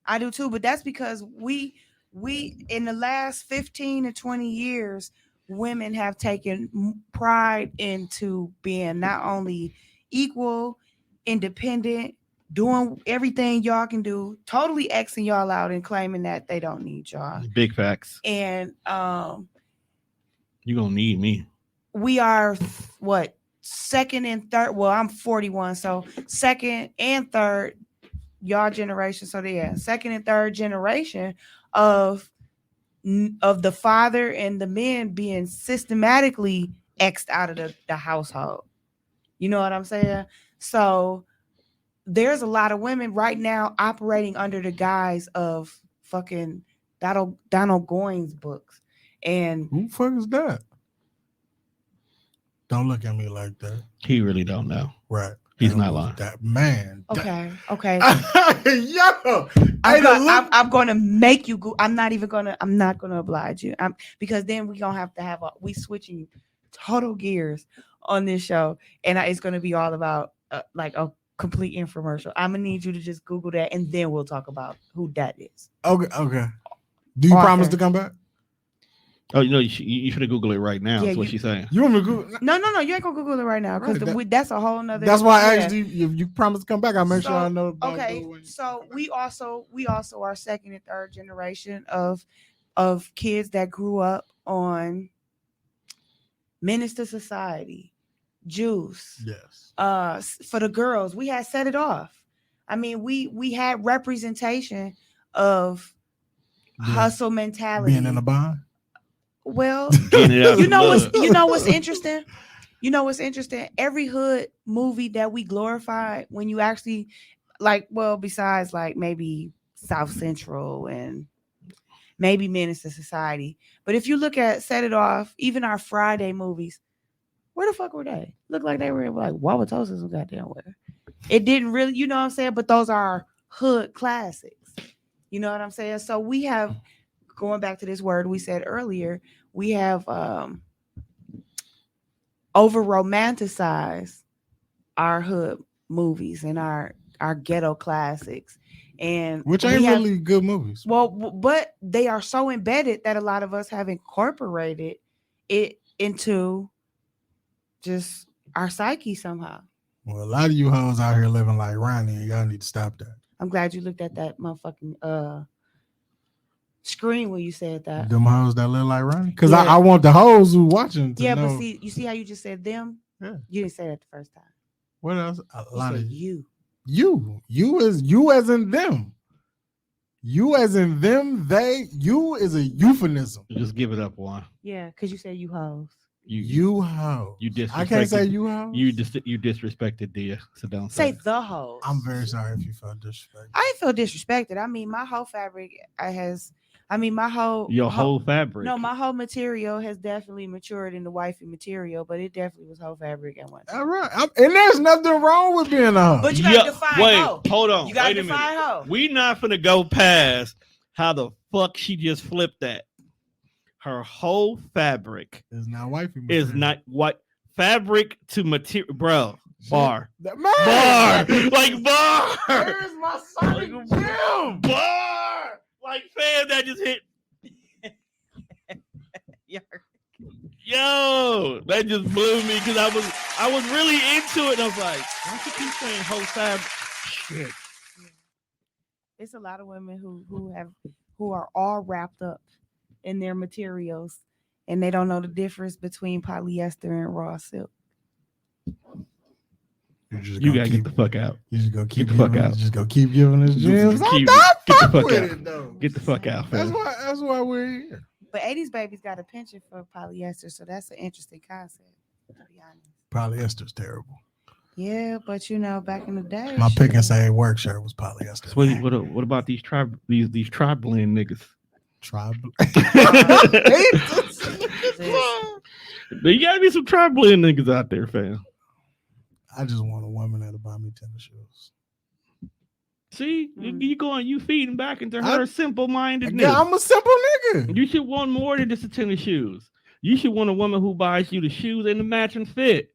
But that's because we in the last 15 to 20 years, women have taken pride into being not only equal, independent, doing everything y'all can do, totally Xing y'all out and claiming that they don't need y'all. Big facts. And you're gonna need me. We are what, second and third? Well, I'm 41, so second and third y'all generation. So second and third generation of the father and the men being systematically X'd out of the household. You know what I'm saying? So there's a lot of women right now operating under the guise of fucking Donald Goines books. And who the fuck is that? Don't look at me like that. He really don't know. Right. He's not lying. That man. Okay. Yo, I'm going to make you go. I'm not going to oblige you. Because then we're going to have we switching total gears on this show, and it's going to be all about like a complete infomercial. I'm gonna need you to just Google that, and then we'll talk about who that is. Okay. Do you promise to come back? Oh, you should have Googled it right now. That's what she's saying. You want me to Google? No, you ain't gonna Google it right now because that's a whole nother. That's why I asked you if you promise to come back. I'll make sure I know. Okay, so we also are second and third generation of kids that grew up on Menace to Society, Juice. Yes. For the girls, we had Set It Off. I mean, we had representation of hustle mentality. Being in a bond. Well, you know what's interesting? You know what's interesting? Every hood movie that we glorified, when you actually besides like maybe South Central and maybe Menace to Society, but if you look at Set It Off, even our Friday movies, where the fuck were they? Look like they were like Wauwatosa's who goddamn where. It didn't really, you know what I'm saying? But those are hood classics. You know what I'm saying? So we have, going back to this word we said earlier, we have over romanticized our hood movies and our ghetto classics, and which ain't really good movies. Well, but they are so embedded that a lot of us have incorporated it into just our psyche somehow. Well, a lot of you hoes out here living like Ronnie, and y'all need to stop that. I'm glad you looked at that motherfucking screen when you said that. Them hoes that live like Ronnie, because I want the hoes who watching to know. But see, you see how you just said them? Yeah. You didn't say that the first time. What else? A lot of you. You as in them. You as in them. They. You is a euphemism. Just give it up, Juan. Yeah, because you said you hoes. You hoes. You disrespected. I can't say you hoes. You disrespected Dia, so don't say the hoes. I'm very sorry if you felt disrespected. I didn't feel disrespected. I mean, my whole fabric my whole fabric. No, my whole material has definitely matured into wifey material, but it definitely was whole fabric at one time. All right, and there's nothing wrong with being a hoe. But you gotta define hoe. Hold on. You gotta define hoe. We not finna go past how the fuck she just flipped that. Her whole fabric is not wifey material. Is not what fabric to material, bro. Bar. Bar. Like bar. Where's my Sonic Gym? Bar. Like fan that just hit. Yo, that just blew me because I was really into it. And I was like, why should keep saying whole fabric? Shit. It's a lot of women who are all wrapped up in their materials, and they don't know the difference between polyester and raw silk. You gotta get the fuck out. You just go keep the fuck out. Just go keep giving us gems. Get the fuck out. Get the fuck out. That's why we're here. But 80s babies got a penchant for polyester, so that's an interesting concept. To be honest, polyester's terrible. Yeah, but you know, back in the day, My pick and shit. say work shirt was polyester. So what about these these tri blend niggas? Tribe. There you gotta be some tri blend niggas out there, fam. I just want a woman that'll buy me tennis shoes. See, you feeding back into her simple-mindedness. Yeah, I'm a simple nigga. You should want more than just a tennis shoes. You should want a woman who buys you the shoes and the matching fit.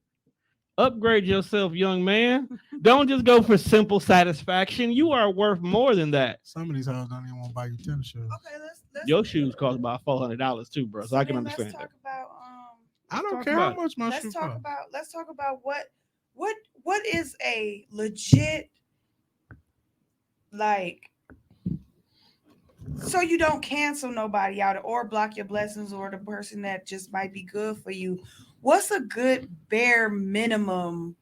Upgrade yourself, young man. Don't just go for simple satisfaction. You are worth more than that. Some of these hoes don't even want to buy you tennis shoes. Okay, let's Your shoes cost about $400 too, bro. So I can understand that. I don't care how much my shoes cost. Let's talk about what is a legit, like, so you don't cancel nobody out or block your blessings or the person that just might be good for you. What's a good bare minimum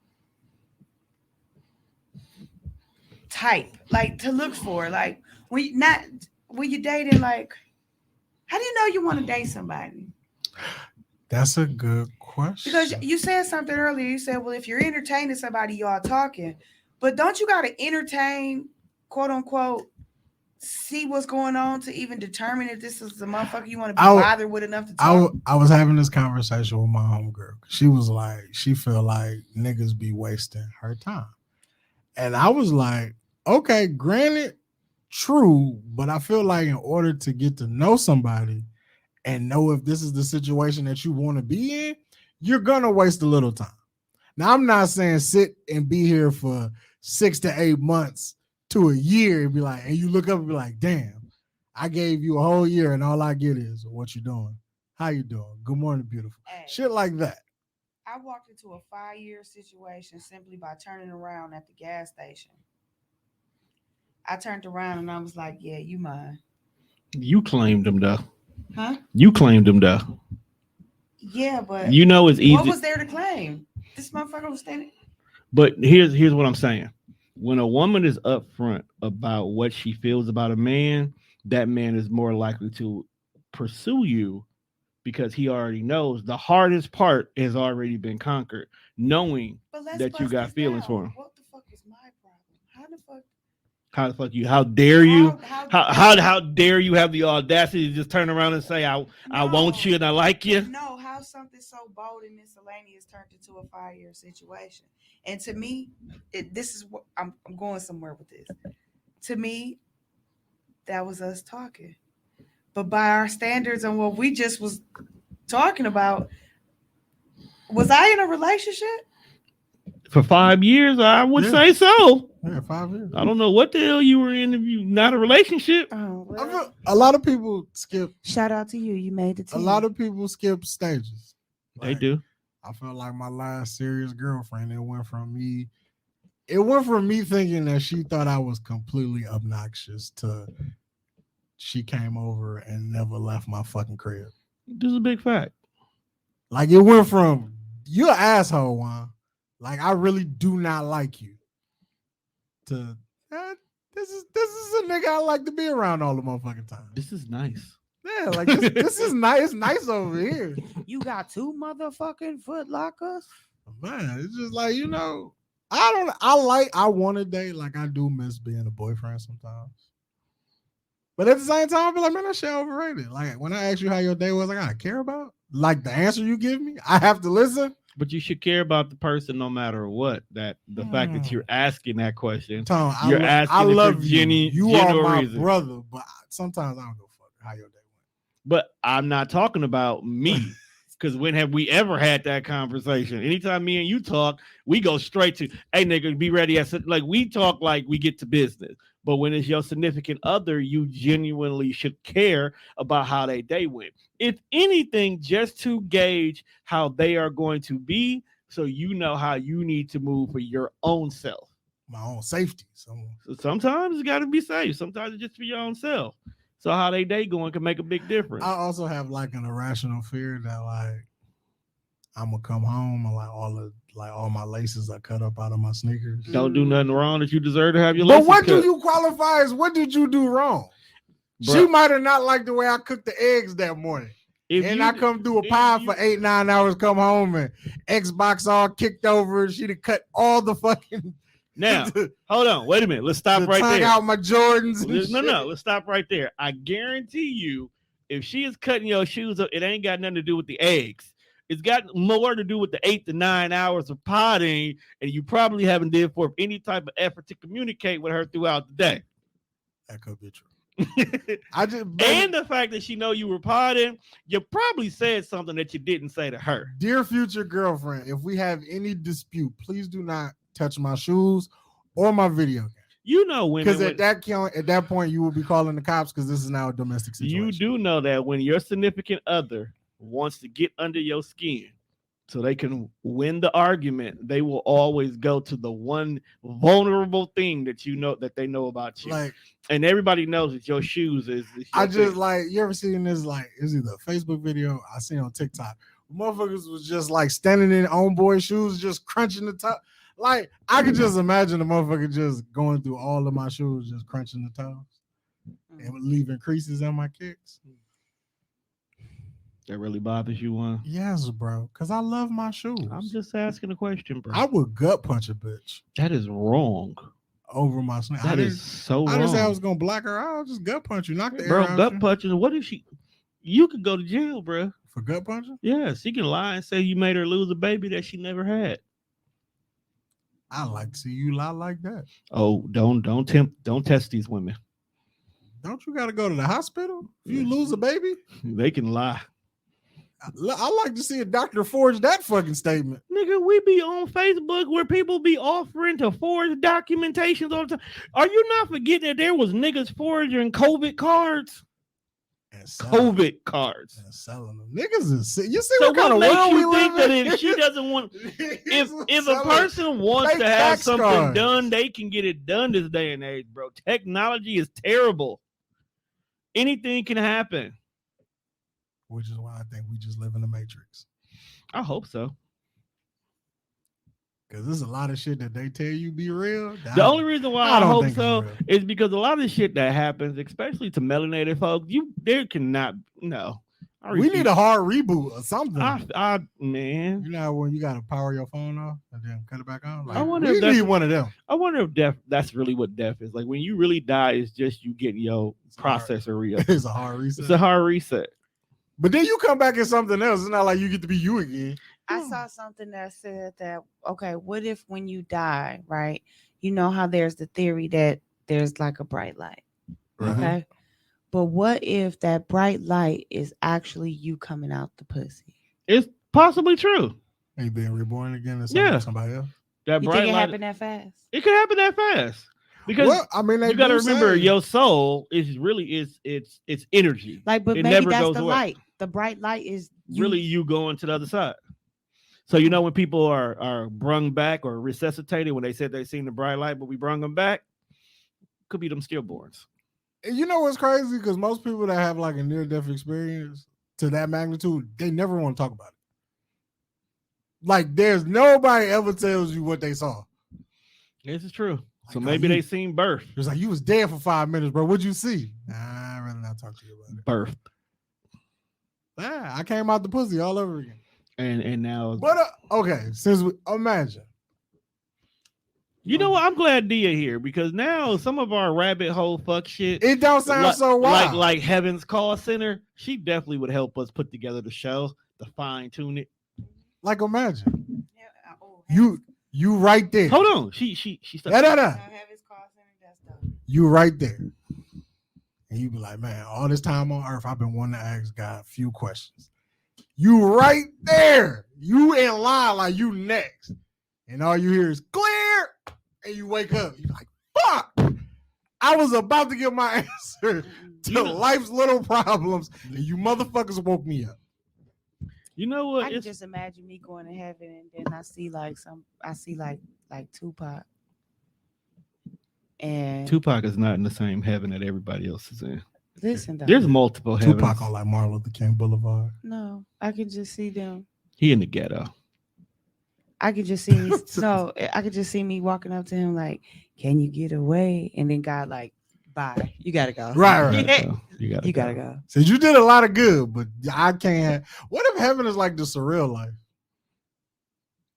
type, like, to look for? Like, when you're dating, like, how do you know you want to date somebody? That's a good question. Because you said something earlier. You said, well, if you're entertaining somebody, y'all talking. But don't you got to entertain, quote unquote, see what's going on to even determine if this is the motherfucker you want to be bothered with enough to talk? I was having this conversation with my homegirl. She was like, she feel like niggas be wasting her time. And I was like, okay, granted, true, but I feel like in order to get to know somebody and know if this is the situation that you want to be in, you're going to waste a little time. Now, I'm not saying sit and be here for 6 to 8 months to a year and be like, and you look up and be like, damn, I gave you a whole year and all I get is what you doing? How you doing? Good morning, beautiful. Hey, shit like that. I walked into a 5-year situation simply by turning around at the gas station. I turned around and I was like, yeah, you mine. You claimed him though. Huh? You claimed him though. Yeah, but you know it's easy. What was there to claim? This motherfucker was standing. But here's what I'm saying. When a woman is upfront about what she feels about a man, that man is more likely to pursue you because he already knows the hardest part has already been conquered, knowing that you got feelings for him. What the fuck is my problem? How the fuck you? How dare you? How dare you have the audacity to just turn around and say I want you and I like you? No, how something so bold and miscellaneous turned into a 5-year situation. And to me, this is what I'm going somewhere with this. To me, that was us talking. But by our standards and what we just was talking about, was I in a relationship? For 5 years, I would say so. Yeah, 5 years. I don't know what the hell you were in if you not a relationship. Oh, well. A lot of people skip. Shout out to you. You made the team. A lot of people skip stages. They do. I felt like my last serious girlfriend, it went from me thinking that she thought I was completely obnoxious to she came over and never left my fucking crib. This is a big fact. Like it went from you're an asshole, Juan. Like I really do not like you. To this is a nigga I like to be around all the motherfucking time. This is nice. Yeah, like this is nice. It's nice over here. You got 2 motherfucking Foot Lockers? Man, it's just like, I want to date. Like I do miss being a boyfriend sometimes. But at the same time, I feel like, man, that shit overrated. Like when I ask you how your day was, I gotta care about. Like the answer you give me, I have to listen. But you should care about the person no matter what. That the fact that you're asking that question, Tom, you're asking. I love you. You are my reason. brother, but sometimes I don't go fuck how your day went. But I'm not talking about me. Because when have we ever had that conversation? Anytime me and you talk, we go straight to, hey, nigga, be ready. Like we talk like we get to business. But when it's your significant other, you genuinely should care about how they day went. If anything, just to gauge how they are going to be, so you know how you need to move for your own self. My own safety. So sometimes it's got to be safe. Sometimes it's just for your own self. So how they day going can make a big difference. I also have like an irrational fear that like I'm gonna come home and all my laces are cut up out of my sneakers. Don't do nothing wrong that you deserve to have your laces cut. But what cut. do you qualify as? What did you do wrong? Bruh. She might have not liked the way I cooked the eggs that morning. And I come through a pod for 8-9 hours, come home and Xbox all kicked over. She'd have cut all the fucking. Now, hold on, wait a minute. Let's stop right there. Out my Jordans. No, let's stop right there. I guarantee you, if she is cutting your shoes up, it ain't got nothing to do with the eggs. It's got more to do with the 8 to 9 hours of potting, and you probably haven't did for any type of effort to communicate with her throughout the day. That could be true. And the fact that she know you were potting, you probably said something that you didn't say to her. Dear future girlfriend, if we have any dispute, please do not touch my shoes or my video game. You know when because at that point you will be calling the cops because this is now a domestic situation. You do know that when your significant other wants to get under your skin so they can win the argument, they will always go to the one vulnerable thing that you know that they know about you. Like, and everybody knows that your shoes is I just thing. Like, you ever seen this? Like, it's either a Facebook video I seen on TikTok. Motherfuckers was just like standing in own boy shoes, just crunching the top. Like, I could just imagine the motherfucker just going through all of my shoes, just crunching the toes and leaving creases on my kicks. That really bothers you, one? Yes, bro. Because I love my shoes. I'm just asking a question, bro. I would gut punch a bitch. That is wrong. Over my snake. That is so wrong. I didn't say I was going to block her out. I'll just gut punch you. Knock the bro, air out. Gut punching. What if she... You could go to jail, bro. For gut punching? Yeah, she can lie and say you made her lose a baby that she never had. I like to see you lie like that. Oh, don't test these women. Don't you got to go to the hospital if you lose a baby? They can lie. I like to see a doctor forge that fucking statement. Nigga, we be on Facebook where people be offering to forge documentations all the time. Are you not forgetting that there was niggas forging COVID cards? COVID cards. And selling them. Niggas is sick. You see so what kind of world we live in? That if she doesn't want, if a person wants to have something done, they can get it done this day and age, bro. Technology is terrible. Anything can happen. Which is why I think we just live in the Matrix. I hope so. Because there's a lot of shit that they tell you be real. The only reason why I hope so is because a lot of shit that happens, especially to melanated folks, there cannot, no. We need a hard reboot or something. Man. You know when you got to power your phone off and then cut it back on? Like, I wonder if need one of them. I wonder if death, that's really what death is. Like when you really die, it's just you getting your processor real. It's a hard reset. It's a hard reset. But then you come back as something else. It's not like you get to be you again. I saw something that said that, okay, what if when you die, right? You know how there's the theory that there's like a bright light. Right. Okay. But what if that bright light is actually you coming out the pussy? It's possibly true. Are you being reborn again as somebody else? That you bright think it light happened that fast? It could happen that fast. Because you got to remember, your soul is really it's energy. Like, but maybe that's the light. The bright light is really you going to the other side. So you know when people are brung back or resuscitated when they said they seen the bright light, but we brung them back, could be them stillborns. You know what's crazy? Because most people that have like a near-death experience to that magnitude, they never want to talk about it. Like there's nobody ever tells you what they saw. This is true. So maybe they seen birth. It's like you was dead for 5 minutes, bro. What'd you see? Nah, I'd rather not talk to you about it. Birth. Yeah, I came out the pussy all over again. And now. But okay, since we imagine. You know what? I'm glad Dia here because now some of our rabbit hole fuck shit. It don't sound so wild. Like Heaven's Call Center. She definitely would help us put together the show to fine tune it. Like imagine. You right there. Hold on. She You right there. And you be like, man, all this time on earth, I've been wanting to ask God a few questions. You right there. You in line like you next. And all you hear is clear. And you wake up. You're like, fuck. I was about to get my answer to life's little problems. And you motherfuckers woke me up. You know what? I can just imagine me going to heaven and then I see like Tupac. And Tupac is not in the same heaven that everybody else is in. Listen, there's multiple heavens. Tupac on like Martin Luther King Boulevard. No, I can just see them. He in the ghetto. I could just see I could just see me walking up to him like, "Can you get away?" And then God like bye. You gotta go. Right. You gotta go. go. So you did a lot of good, but I can't. What if heaven is like the surreal life?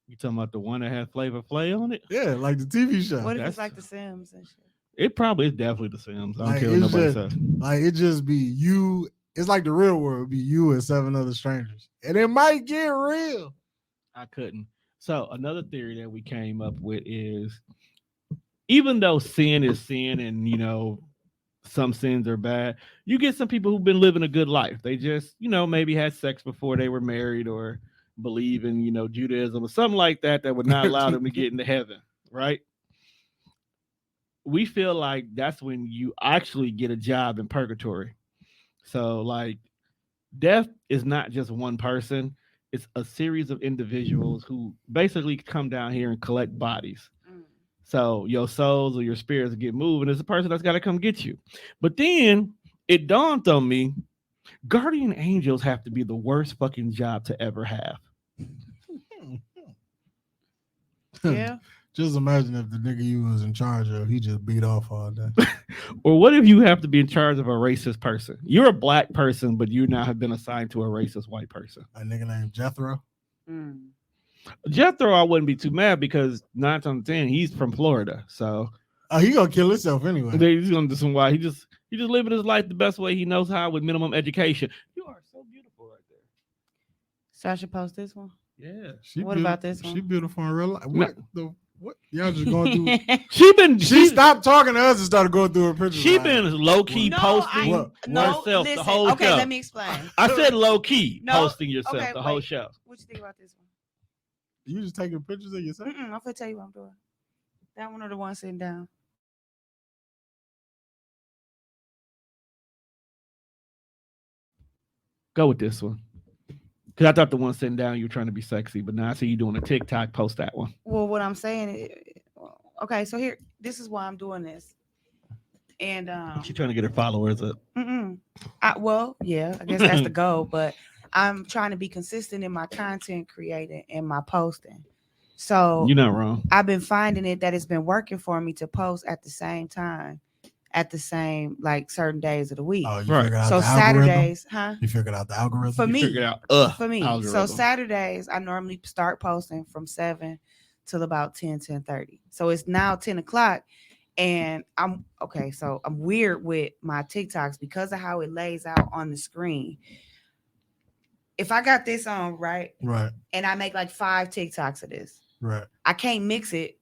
You talking about the one that had Flavor Flav on it? Yeah, like the TV show. What if That's- it's like The Sims and shit? It probably is definitely The Sims. I don't Like, care what it's nobody just- says. Like it just be you. It's like the real world be you and 7 other strangers, and it might get real. I couldn't. So another theory that we came up with is, even though sin is sin, and some sins are bad, you get some people who've been living a good life. They just maybe had sex before they were married, or believe in Judaism or something like that would not allow them to get into heaven, right? We feel like that's when you actually get a job in purgatory. So like, death is not just one person. It's a series of individuals who basically come down here and collect bodies. So your souls or your spirits get moved, and it's a person that's got to come get you. But then it dawned on me, guardian angels have to be the worst fucking job to ever have. Yeah. Just imagine if the nigga you was in charge of, he just beat off all day. Or what if you have to be in charge of a racist person? You're a black person, but you now have been assigned to a racist white person. A nigga named Jethro. Jethro, I wouldn't be too mad because 9 times out of 10, he's from Florida. So Oh, he gonna kill himself anyway. he's gonna do some why. He just living his life the best way he knows how with minimum education. You are so beautiful right there. So I should post this one. Yeah. What about this one? She beautiful in real life. No. What y'all just going through? She stopped talking to us and started going through her pictures. She like, been low key No, posting What? herself the whole okay, show. let me explain. I said low key No, posting yourself okay, the whole wait. show. What you think about this one? You just taking pictures of yourself? I'm gonna tell you what I'm doing. That one or the one sitting down. Go with this one. Because I thought the one sitting down, you were trying to be sexy, but now I see you doing a TikTok. Post that one. Well, what I'm saying, okay, so here, this is why I'm doing this, and She's trying to get her followers up. well, yeah, I guess that's the goal, but I'm trying to be consistent in my content creating and my posting. So You're not wrong. I've been finding it that it's been working for me to post at the same time, at the same like certain days of the week. Oh, you Right. figured out So the algorithm? Saturdays, huh? You figured out the algorithm? For me, Figure it out. for me. So algorithm. Saturdays, I normally start posting from 7 till about 10:30. So it's now 10 o'clock. And I'm okay. So I'm weird with my TikToks because of how it lays out on the screen. If I got this on, right, Right, and I make like 5 TikToks of this, right. I can't mix it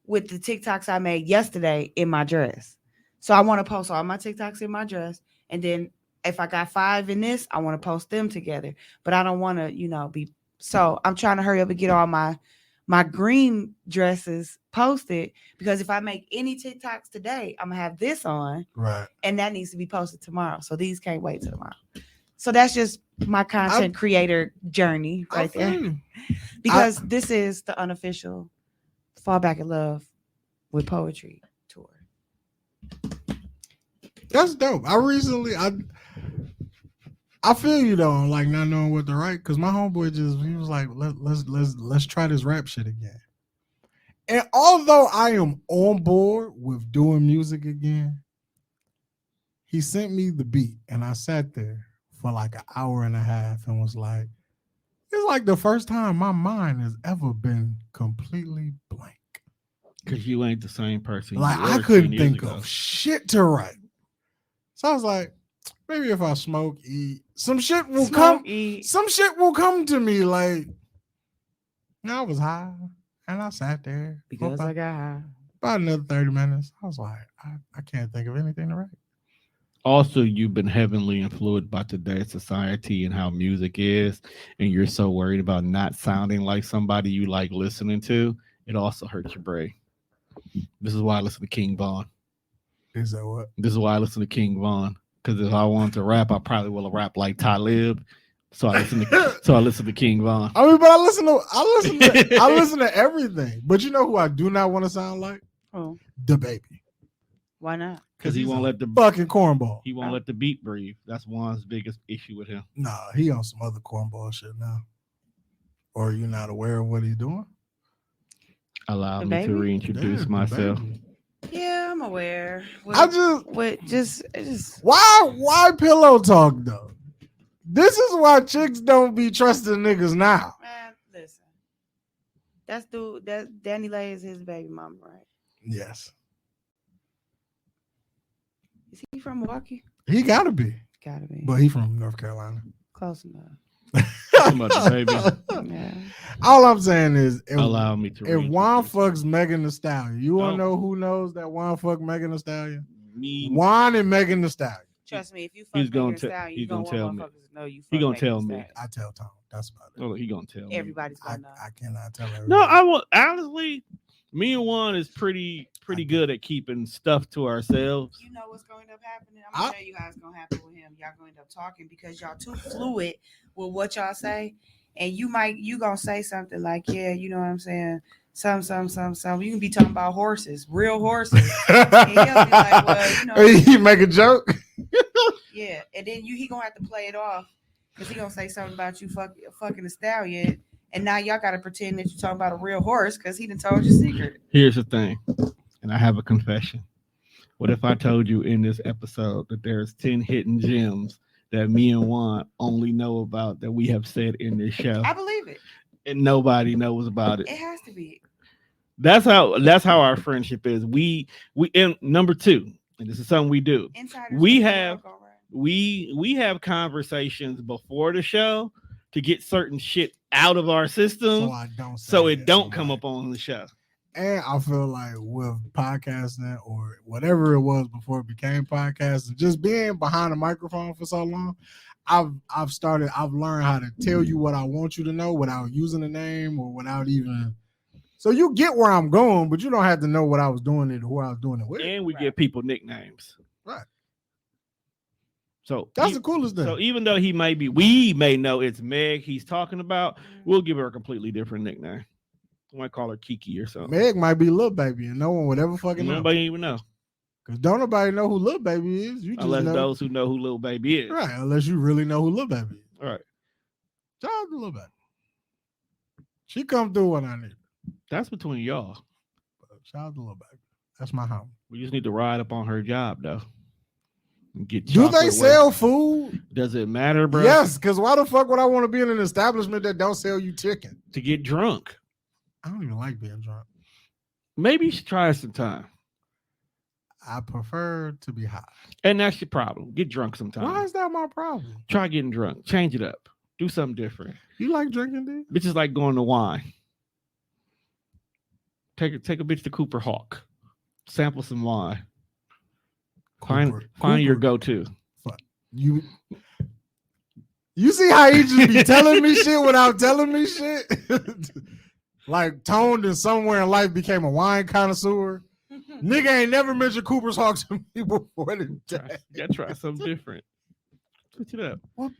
with the TikToks I made yesterday in my dress. So I want to post all my TikToks in my dress. And then if I got 5 in this, I want to post them together. But I don't want to, be. So I'm trying to hurry up and get all my green dresses posted, because if I make any TikToks today, I'm gonna have this on, Right. and that needs to be posted tomorrow. So these can't wait till tomorrow. So that's just my content creator journey right there. Because this is the unofficial Fall Back in Love with Poetry tour. That's dope. I feel you though, on like not knowing what to write, because my homeboy he was like, let's try this rap shit again. And although I am on board with doing music again, he sent me the beat and I sat there for like an hour and a half and was like, it's like the first time my mind has ever been completely blank. Because you ain't the same person. you Like were I 10 couldn't years think ago. of shit to write. So I was like, maybe if I smoke, eat, some shit will come. Some shit will come to me. Like, I was high and I sat there for Because I got high. about another 30 minutes. I was like, I can't think of anything to write. Also, you've been heavily influenced by today's society and how music is, and you're so worried about not sounding like somebody you like listening to. It also hurts your brain. This is why I listen to King Von. Is that what? This is why I listen to King Von. Because if I wanted to rap, I probably will rap like Talib. So I listen to King Von. I mean, but I listen to everything. But you know who I do not want to sound like? Oh, The Baby. why not? Because he won't let the Fucking cornball. he won't let the beat breathe. That's Juan's biggest issue with him. Nah, he on some other cornball shit now. Or you not aware of what he's doing? Allow The me to Baby? reintroduce Yeah, The myself. Baby. Yeah, I'm aware. Just why pillow talk though? This is why chicks don't be trusting niggas now. Man, listen. That's Danny Lay is his baby mama, right? Yes. Is he from Milwaukee? He gotta be. Gotta be. But he from North Carolina. Close enough. Baby. Yeah. All I'm saying is, allow me to. If Juan fucks Megan Thee Stallion, you want to know who knows that Juan fucked Megan Thee Stallion? Me. Juan and Megan Thee Stallion. Trust me, if you fuck Megan Thee Stallion, he's gonna tell me. He gonna tell me. I tell Tom. That's about it. Oh, he gonna tell me. Everybody's gonna know. I cannot tell everybody. No, I will honestly. Me and Juan is pretty good at keeping stuff to ourselves. You know what's going to end up happening? I'm gonna tell you how it's gonna happen with him. Y'all gonna end up talking because y'all too fluid with what y'all say, and you gonna say something like, yeah, you know what I'm saying? Some. You can be talking about horses, real horses. And he'll be like, well, you know, you make a joke. Yeah, and then he gonna have to play it off because he gonna say something about you fucking a stallion. And now y'all got to pretend that you're talking about a real horse because he done told your secret. Here's the thing, and I have a confession. What if I told you in this episode that there's 10 hidden gems that me and Juan only know about that we have said in this show? I believe it. And nobody knows about it. It has to be. That's how our friendship is. We and number 2, and this is something we do. We have conversations before the show to get certain shit out of our system so it don't come up on the show. And I feel like with podcasting or whatever it was before it became podcasting, just being behind a microphone for so long, I've learned how to tell you what I want you to know without using a name or without even. So you get where I'm going, but you don't have to know what I was doing it or who I was doing it with. And we give people nicknames. Right. So that's the coolest thing. So even though we may know it's Meg he's talking about, we'll give her a completely different nickname. We might call her Kiki or something. Meg might be Lil Baby, and no one would ever fucking know. Nobody even know. Because don't nobody know who Lil Baby is. You just unless know those who know who Lil Baby is. Right, unless you really know who Lil Baby is. All right. Shout out to Lil Baby. She come through when I need her. That's between y'all. Shout out to Lil Baby. That's my home. We just need to ride up on her job, though. Do they sell food? Does it matter, bro? Yes, because why the fuck would I want to be in an establishment that don't sell you chicken? To get drunk. I don't even like being drunk. Maybe you should try it sometime. I prefer to be high. And that's your problem. Get drunk sometime. Why is that my problem? Try getting drunk. Change it up. Do something different. You like drinking, dude? Bitches like going to wine. Take a bitch to Cooper Hawk. Sample some wine. Find your go-to. You see how he just be telling me shit without telling me shit? Like Toned and somewhere in life became a wine connoisseur. Nigga ain't never mentioned Cooper's Hawk to me before today. Gotta try something different. Switch it up. What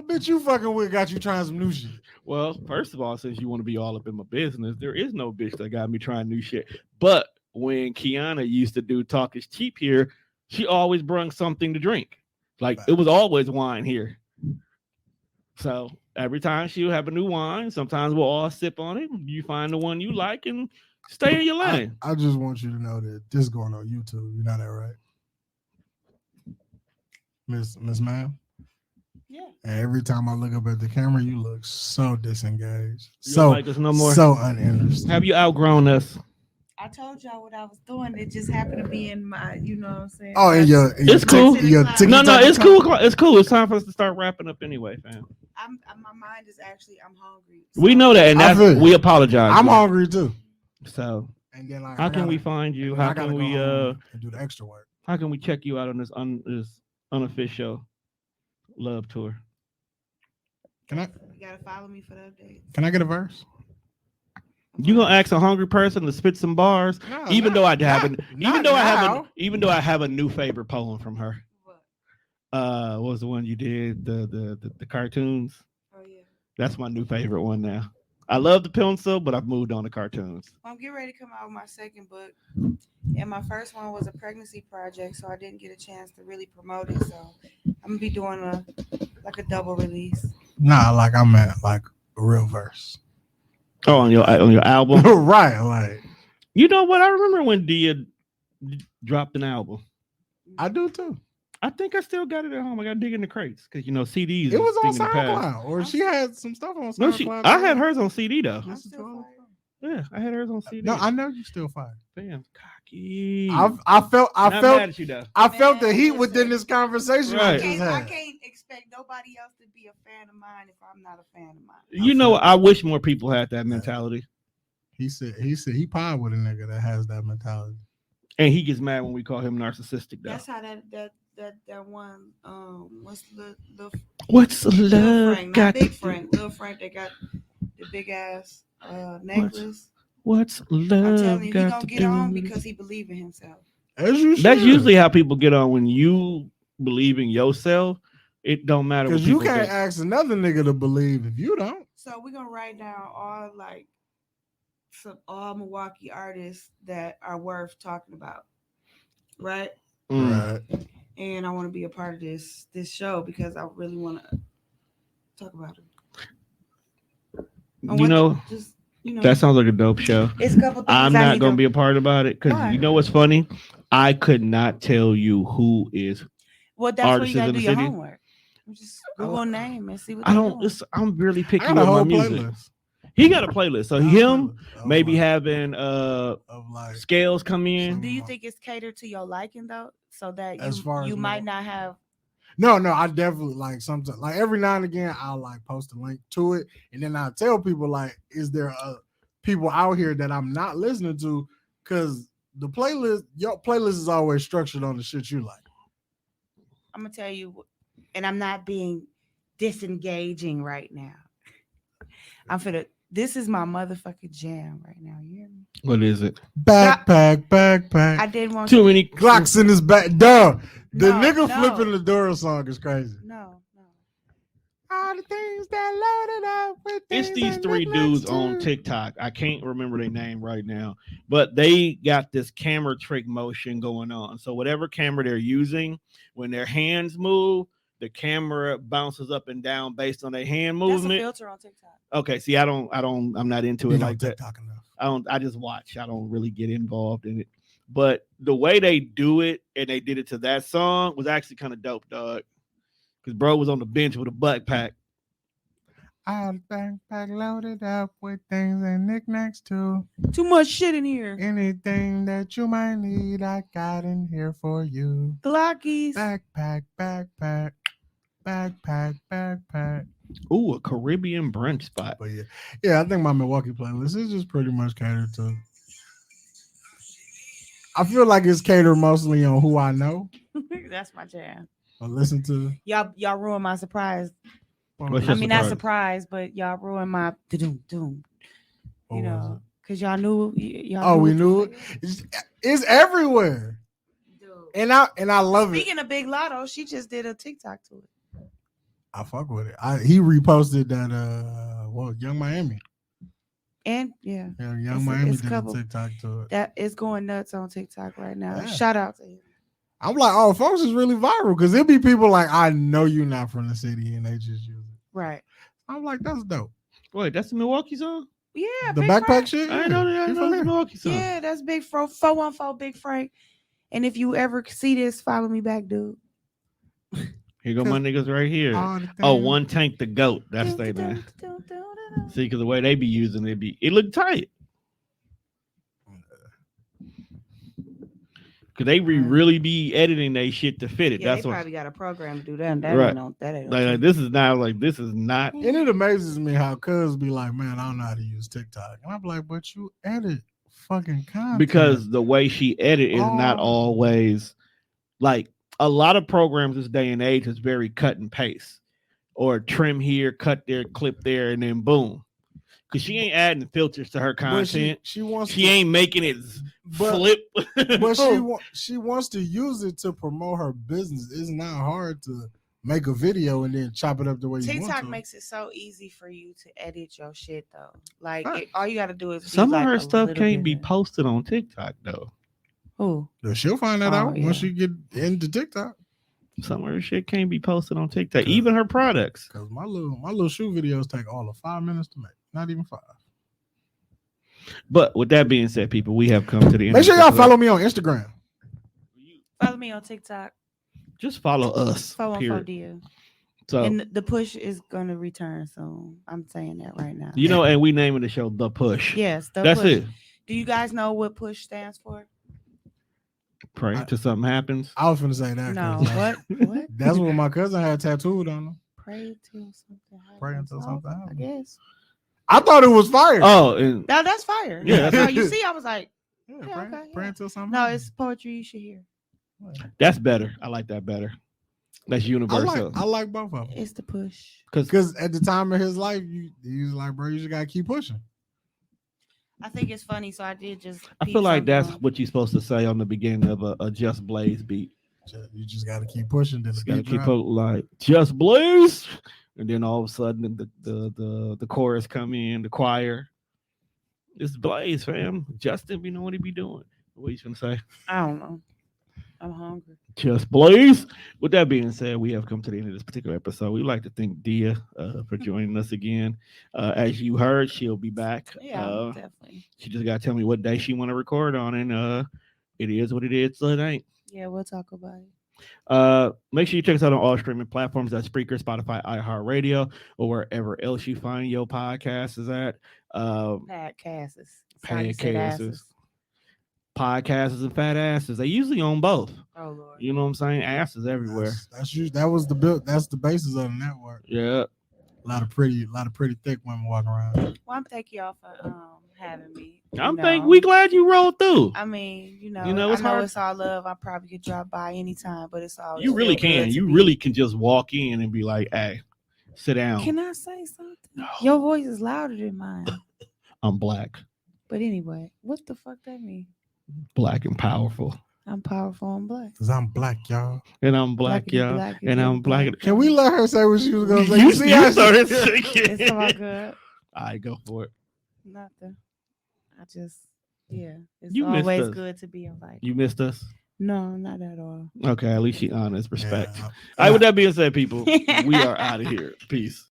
bitch you fucking with got you trying some new shit? Well, first of all, since you want to be all up in my business, there is no bitch that got me trying new shit. But when Kiana used to do Talk is Cheap here, she always brought something to drink. Like it was always wine here. So every time she'll have a new wine, sometimes we'll all sip on it. You find the one you like and stay in your lane. I just want you to know that this is going on YouTube. You know that, right? Miss Ma'am? Yeah. And every time I look up at the camera, you look so disengaged. You don't like us no more? So uninterested. Have you outgrown us? I told y'all what I was doing. It just happened to be in my, you know what I'm saying? Oh, it's cool. No, it's cool. It's cool. It's time for us to start wrapping up anyway, fam. My mind is actually, I'm hungry. So. We know that, and we apologize. I'm hungry too. So, and then how can we find you? How can we do the extra work? How can we check you out on this unofficial love tour? You gotta follow me for the updates. Can I get a verse? You gonna ask a hungry person to spit some bars? No, even though I have a new favorite poem from her. What was the one you did? The cartoons. Oh yeah. That's my new favorite one now. I love the pencil, but I've moved on to cartoons. I'm getting ready to come out with my second book, and my first one was a pregnancy project, so I didn't get a chance to really promote it. So I'm gonna be doing a double release. Nah, like I meant like a real verse. Oh, on your album, right? Like you know what? I remember when Dia dropped an album. I do too. I think I still got it at home. I got to dig in the crates because CDs. It was on thing in the past. SoundCloud, or she had some stuff on No, SoundCloud. I had hers on CD though. I'm still fire. Yeah, I had hers on CD. No, I know you still fire. Damn, cocky. I Not felt mad at you though. I felt the heat Man, within this conversation. Right. I can't expect nobody else to be a fan of mine if I'm not a fan of mine. You know, I wish more people had that mentality. He said he pie with a nigga that has that mentality. And he gets mad when we call him narcissistic though. That's how that one what's the What's Lil love Frank, not got Big to Frank, do? Lil Frank that got the big ass necklace. What's I'm love telling you, he got gonna to get do? on with it? because he believe in himself. As you That's should. usually how people get on when you believe in yourself. It don't matter what Because you people can't think. ask another nigga to believe if you don't. So we're gonna write down all Milwaukee artists that are worth talking about, right? Mm. Right. And I want to be a part of this show because I really want to talk about it. That sounds like a dope show. It's a couple things I'm not gonna be a part about it because Why? you know what's funny? I could not tell you who is. Well, that's where artists you gotta in do the your city. homework. Just Google name and see what I they're don't. doing. I'm really I picky got with a my whole music. playlist. He got a playlist, so I got a him playlist of maybe like- having of like scales come in. Do you think it's catered to your liking though, so that As far as you might no. not have? No, I definitely like sometimes like every now and again I'll like post a link to it and then I'll tell people like, is there people out here that I'm not listening to? Because the playlist, your playlist is always structured on the shit you like. I'm gonna tell you, and I'm not being disengaging right now. This is my motherfucking jam right now. You hear me? What is it? Backpack. I didn't want Too many Glocks in his back. Duh. The No, nigga no. flipping the door song is crazy. No. All the things that loaded up with It's things these that three look dudes nice on too. TikTok. I can't remember their name right now, but they got this camera trick motion going on. So whatever camera they're using, when their hands move, the camera bounces up and down based on their hand That's a movement. filter on TikTok. Okay, see, I'm not into You it don't like that. TikTok enough. I just watch. I don't really get involved in it. But the way they do it, and they did it to that song, was actually kind of dope, dog. Because bro was on the bench with a backpack. All the backpack loaded up with things and knickknacks too. Too much shit in here. Anything that you might need, I got in here for you. Glockies. Backpack. Ooh, a Caribbean brunch spot. But yeah, I think my Milwaukee playlist is just pretty much catered to. I feel like it's catered mostly on who I know That's my jam. or listen to. Y'all ruined my surprise. What's I your mean, not surprise? surprise, but y'all ruined my doom. What You was know, because y'all knew. Y'all Oh, we what knew the it? fuck It's everywhere, Dude. and I love it. Speaking of Big Lotto, she just did a TikTok to it. I fuck with it. He reposted that Young Miami. And yeah, Yeah, Young It's a- Miami it's did couple- a TikTok to it. that is going nuts on TikTok right now. Yeah. Shout out to him. I'm like, oh, folks is really viral because it be people like, I know you're not from the city, and they just use it. Right. I'm like, that's dope. Wait, that's the Milwaukee song? Yeah. The Big backpack Frank. shit. I didn't know that. He I from know the there. Milwaukee song. Yeah, that's Big 414 Big Frank. And if you ever see this, follow me back, dude. Here go my niggas right here. All the Oh, things- One Tank the GOAT. That's they man. See, because the way they be using it look tight. Because they really be editing they shit to fit it. Yeah, That's they what. probably got a program to do that. That Right. ain't no, that ain't no Like, trick. this is not. And it amazes me how cuz be like, man, I don't know how to use TikTok. And I'm like, but you edit fucking content. Because the way she edit is not Oh. always like a lot of programs this day and age is very cut and paste or trim here, cut there, clip there, and then boom. Because she ain't adding filters to her But content. she wants She to, ain't making it but, flip. but she wants to use it to promote her business. It's not hard to make a video and then chop it up the way you want TikTok to. makes it so easy for you to edit your shit though. Like Right. all you got to do is be Some like of her a stuff little can't be bit- posted on TikTok though. Who? Yeah, she'll find that Oh, out yeah. once she get into TikTok. Some of her shit can't be posted on TikTok. Yeah. Even her products. Cause my little shoe videos take all of 5 minutes to make. Not even 5. But with that being said, people, we have come to the end. Make of sure this y'all episode. follow me on Instagram Follow me on TikTok. Just follow us. 414 Period. DU. So And the push is gonna return soon. I'm saying that right now. you know, and we naming the show The Push. Yes, That's push. it. Do you guys know what push stands for? Pray till something happens. I was gonna say that. No. 'cause, What? That's what my cousin had tattooed on him. Pray till something happens. Pray until something I happens. guess. I thought it was fire. Oh, and No, that's fire. Yeah, No, you see, I was like, yeah, yeah, pray, okay, pray yeah. until something no, happens. it's poetry you should hear. that's better. I like that better. That's universal. I like both of them. It's the push. Because at the time of his life, he was like, bro, you just gotta keep pushing. I think it's funny, so I did just. I peep feel like something that's on- what you're supposed to say on the beginning of a Just Blaze beat. You just gotta keep pushing. Then Just the gotta beat keep drop. up like Just Blaze, and then all of a sudden the chorus come in, the choir. It's Blaze, fam. Justin, we know what he be doing. What you gonna say? I don't know. I'm hungry. Just Blaze. With that being said, we have come to the end of this particular episode. We'd like to thank Dia for joining us again. As you heard, she'll be back. Yeah, definitely. She just got to tell me what day she want to record on, and it is what it is, so it ain't. Yeah, we'll talk about it. Make sure you check us out on all streaming platforms. That's Spreaker, Spotify, iHeartRadio, or wherever else you find your podcast is at. Podcasts and fat asses. They usually own both. Oh Lord. You know what I'm saying? Asses everywhere. That was the build. That's the basis of the network. Yeah. A lot of pretty thick women walking around. Well, I'm thank y'all for having me. We glad you rolled through. I mean, it's I know hard. it's all love. I probably could drop by anytime, but it's all You really can. You really can just walk in and be like, "Hey, sit down." Can I say something? No. Your voice is louder than mine. I'm black. But anyway, what the fuck that mean? Black and powerful. I'm powerful and black. Cause I'm black, y'all. And I'm black, y'all. And I'm black. Can we let her say what she was gonna say? You see how she started said- singing. It's all good. All right, go for it. Nothing. I just, yeah. It's You missed always us. good to be invited. You missed us. No, not at all. Okay, at least she honest. Respect. Yeah. All right, with that being said, people, we are out of here. Peace.